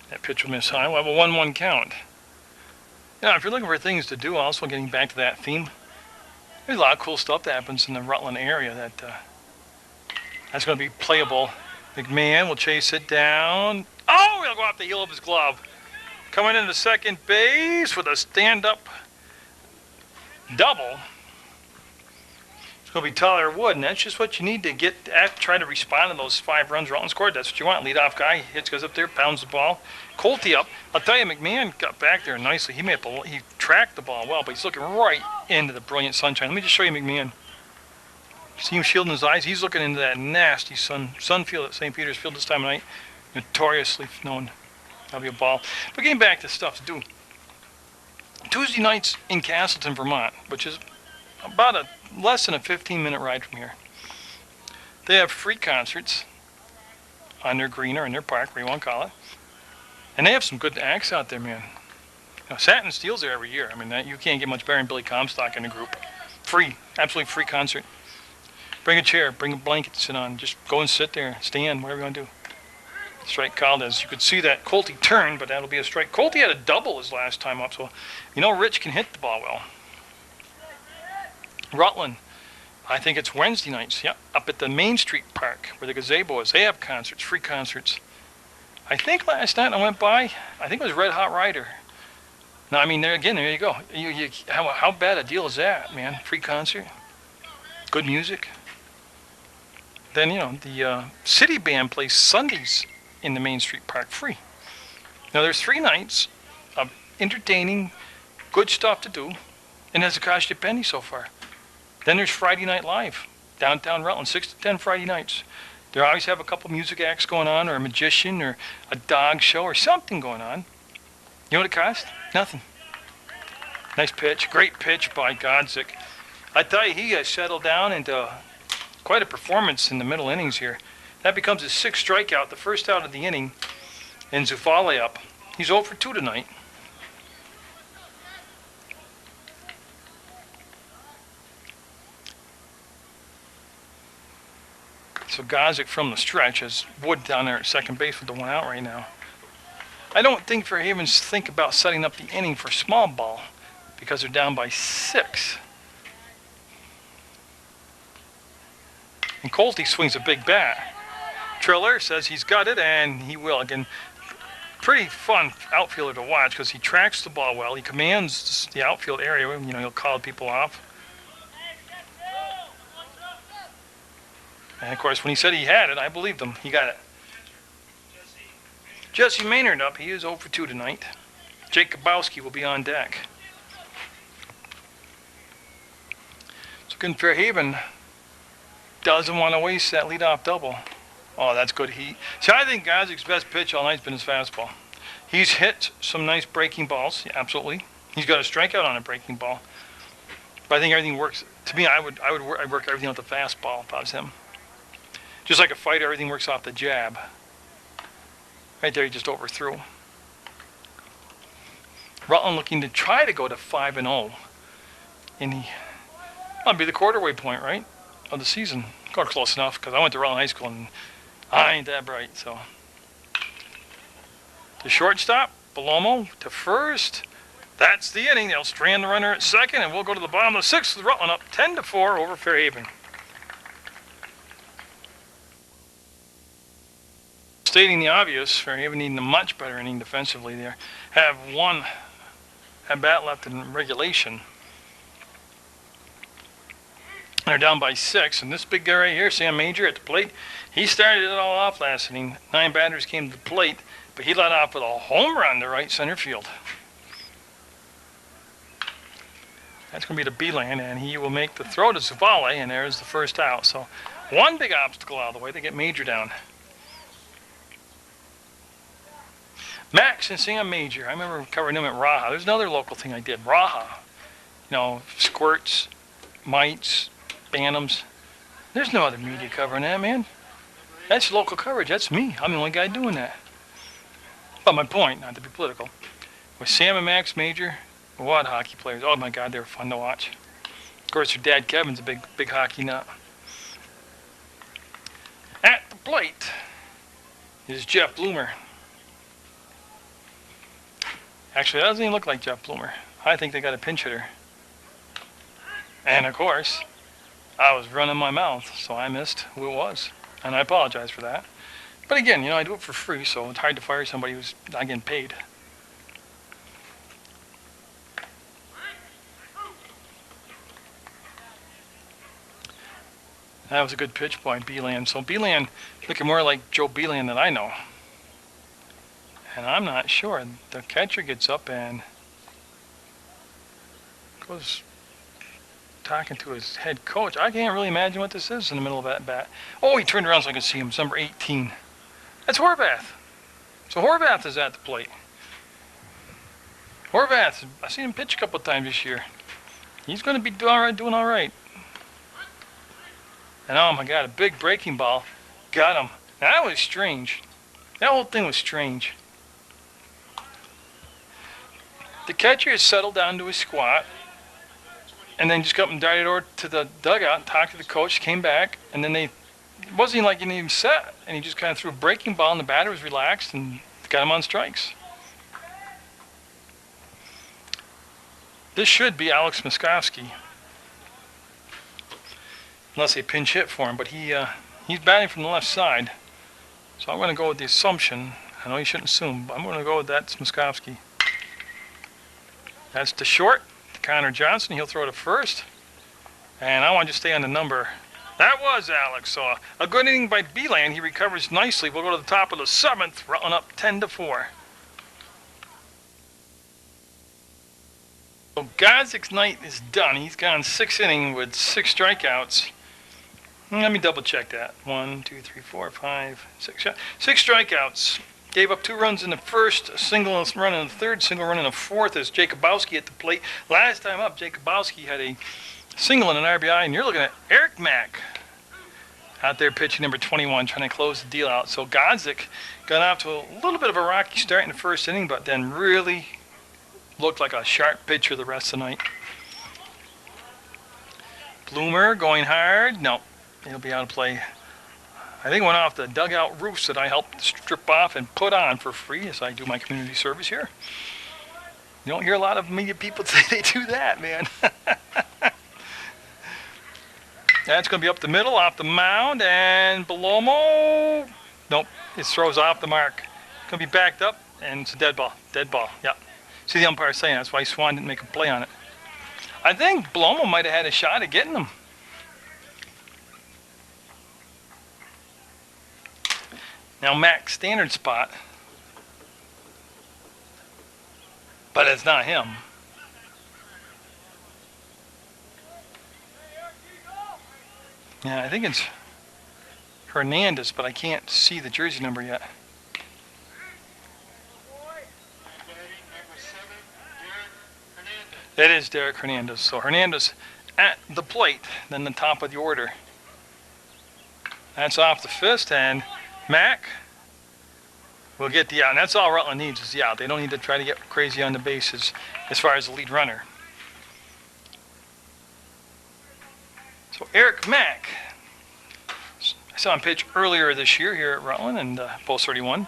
That pitch will miss high. We'll have a 1-1 count. If you're looking for things to do, also getting back to that theme, there's a lot of cool stuff that happens in the Rutland area that's going to be playable. McMahon will chase it down. Oh, he'll go off the heel of his glove. Coming into second base with a stand-up double. It'll be taller wood, and that's just what you need to get. Try to respond to those 5 runs Rutland scored. That's what you want. Leadoff guy hits, goes up there, pounds the ball. Colty up. I'll tell you, McMahon got back there nicely. He tracked the ball well, but he's looking right into the brilliant sunshine. Let me just show you McMahon. See him shielding his eyes? He's looking into that nasty sun field at St. Peter's Field this time of night. Notoriously known. That'll be a ball. But getting back to stuff to do. Tuesday nights in Castleton, Vermont, which is about less than a 15-minute ride from here. They have free concerts on their green or in their park, whatever you want to call it. And they have some good acts out there, man. Satin Steel's there every year. I mean, you can't get much better than Billy Comstock in the group. Free, absolutely free concert. Bring a chair, bring a blanket to sit on. Just go and sit there, stand, whatever you want to do. Strike Caldes. You could see that Colty turn, but that'll be a strike. Colty had a double his last time up, so Rich can hit the ball well. Rutland, I think it's Wednesday nights, yeah, up at the Main Street Park where the gazebo is. They have concerts, free concerts. I think last night I went by, I think it was Red Hot Rider. Now, I mean, there you go. How bad a deal is that, man? Free concert, good music. Then, the city band plays Sundays in the Main Street Park free. Now, there's 3 nights of entertaining, good stuff to do, and it hasn't cost you a penny so far. Then there's Friday Night Live, downtown Rutland, 6 to 10 Friday nights. They always have a couple music acts going on, or a magician, or a dog show, or something going on. You know what it costs? Nothing. Nice pitch, great pitch by Godzik. I tell you, he has settled down into quite a performance in the middle innings here. That becomes his 6th strikeout, the first out of the inning, and Zufale up. He's 0 for 2 tonight. So Godzik from the stretch has Wood down there at second base with the 1 out right now. I don't think Fairhaven's think about setting up the inning for small ball because they're down by 6. And Colty swings a big bat. Triller says he's got it, and he will. Again, pretty fun outfielder to watch because he tracks the ball well. He commands the outfield area. He'll call people off. And of course, when he said he had it, I believed him. He got it. Jesse Maynard up. He is 0 for 2 tonight. Jake Kabowski will be on deck. So again, Fairhaven doesn't want to waste that leadoff double. Oh, that's good heat. See, I think Godzik's best pitch all night's been his fastball. He's hit some nice breaking balls, yeah, absolutely. He's got a strikeout on a breaking ball. But I think everything works. To me, I'd work everything with the fastball if I was him. Just like a fighter, everything works off the jab. Right there, he just overthrew. Rutland looking to try to go to 5-0. And that'll be the quarterway point, right, of the season. Got close enough, because I went to Rutland High School, and I ain't that bright, so. The shortstop, Belomo to first. That's the inning. They'll strand the runner at second, and we'll go to the bottom of the 6th with Rutland up 10-4 over Fairhaven. Stating the obvious, Fairhaven needing a much better inning defensively there. Have 1 at bat left in regulation. They're down by 6, and this big guy right here, Sam Major at the plate, he started it all off last inning. 9 batters came to the plate, but he led off with a home run to right center field. That's going to be the beeline, and he will make the throw to Zavale, and there's the first out. So 1 big obstacle out of the way. They get Major down. Max and Sam Major. I remember covering them at Raha. There's another local thing I did. Raha. Squirts, mites, bantams. There's no other media covering that, man. That's local coverage. That's me. I'm the only guy doing that. But my point, not to be political, with Sam and Max Major, what hockey players. Oh my God, they were fun to watch. Of course, their dad Kevin's a big hockey nut. At the plate is Jeff Bloomer. Actually, that doesn't even look like Jeff Bloomer. I think they got a pinch hitter. And of course, I was running my mouth, so I missed who it was. And I apologize for that. But again, I do it for free, so it's hard to fire somebody who's not getting paid. That was a good pitch by Beeland. So Beeland looking more like Joe Beeland than I know. And I'm not sure. The catcher gets up and goes talking to his head coach. I can't really imagine what this is in the middle of that bat. Oh, he turned around so I can see him. It's number 18. That's Horvath. So Horvath is at the plate. Horvath, I've seen him pitch a couple of times this year. He's going to be doing all right. And oh my God, a big breaking ball. Got him. Now, that was strange. That whole thing was strange. The catcher has settled down to his squat. And then just got up and darted over to the dugout and talked to the coach, came back, and then it wasn't like he didn't even set. And he just kind of threw a breaking ball, and the batter was relaxed and got him on strikes. This should be Alex Moskowski. Unless they pinch hit for him, but he's batting from the left side. So I'm going to go with the assumption. I know you shouldn't assume, but I'm going to go with that's Moskowski. That's the short. Connor Johnson, he'll throw to first. And I want to stay on the number. That was Alex. So a good inning by Beeland. He recovers nicely. We'll go to the top of the 7th, Rutland up 10-4. So Godzik's night is done. He's gone 6th inning with 6 strikeouts. Let me double check that. 1, 2, 3, 4, 5, 6. 6 strikeouts. Gave up 2 runs in the first, a single run in the third, single run in the fourth as Jacobowski at the plate. Last time up, Jacobowski had a single and an RBI, and you're looking at Eric Mack out there pitching number 21, trying to close the deal out. So Godzik got off to a little bit of a rocky start in the first inning, but then really looked like a sharp pitcher the rest of the night. Bloomer going hard. No, he'll be out of play. I think it went off the dugout roofs that I helped strip off and put on for free as I do my community service here. You don't hear a lot of media people say they do that, man. That's going to be up the middle, off the mound, and Belomo. Nope, it throws off the mark. Going to be backed up, and it's a dead ball. Dead ball, yeah. See the umpire saying that's why Swan didn't make a play on it. I think Belomo might have had a shot at getting him. Now Mac's standard spot, but it's not him. Yeah, I think it's Hernandez, but I can't see the jersey number yet. It is Derek Hernandez. So Hernandez at the plate, then the top of the order. That's off the fist, and Mac will get the out. And that's all Rutland needs is the out. They don't need to try to get crazy on the bases as far as the lead runner. So Eric Mack, I saw him pitch earlier this year here at Rutland and Post 31.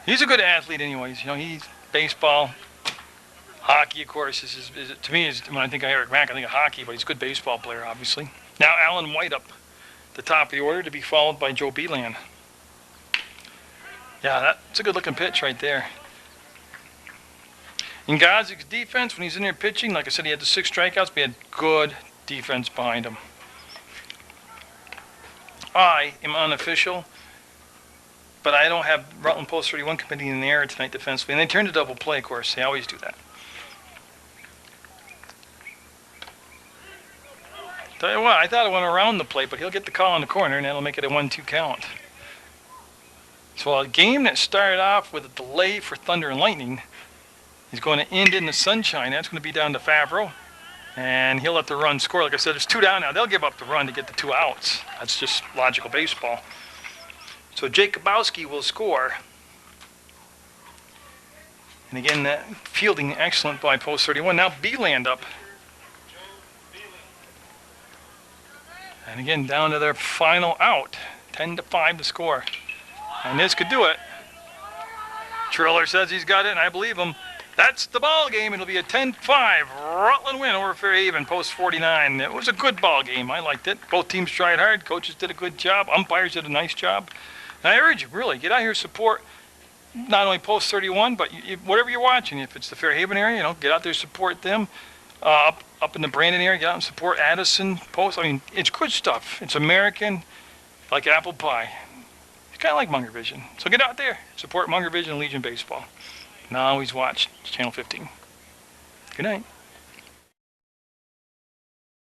He's a good athlete anyways. You know, he's baseball, hockey, of course. To me, when I think of Eric Mack, I think of hockey, but he's a good baseball player, obviously. Now Alan White up the top of the order to be followed by Joe Beeland. Yeah, that's a good-looking pitch right there. In Godzik's defense, when he's in there pitching, like I said, he had the 6 strikeouts, but he had good defense behind him. I am unofficial, but I don't have Rutland Post 31 committee in the air tonight defensively. And they turned to double play, of course. They always do that. Tell you what, I thought it went around the plate, but he'll get the call in the corner, and that'll make it a 1-2 count. So a game that started off with a delay for Thunder and Lightning is going to end in the sunshine. That's going to be down to Favreau, and he'll let the run score. Like I said, there's 2 down now. They'll give up the run to get the 2 outs. That's just logical baseball. So Jacobowski will score. And again, that fielding excellent by Post 31. Now Beeland up. And again, down to their final out. 10-5 to score. And this could do it. Triller says he's got it, and I believe him. That's the ball game. It'll be a 10-5 Rutland win over Fairhaven, Post 49. It was a good ball game. I liked it. Both teams tried hard. Coaches did a good job. Umpires did a nice job. And I urge you, really, get out here, support not only Post 31, but whatever you're watching. If it's the Fairhaven area, get out there, support them. up in the Brandon area, get out and support Addison Post. I mean, it's good stuff. It's American, like apple pie. It's kind of like Munger Vision. So get out there, support Munger Vision and Legion Baseball. And always watch Channel 15. Good night.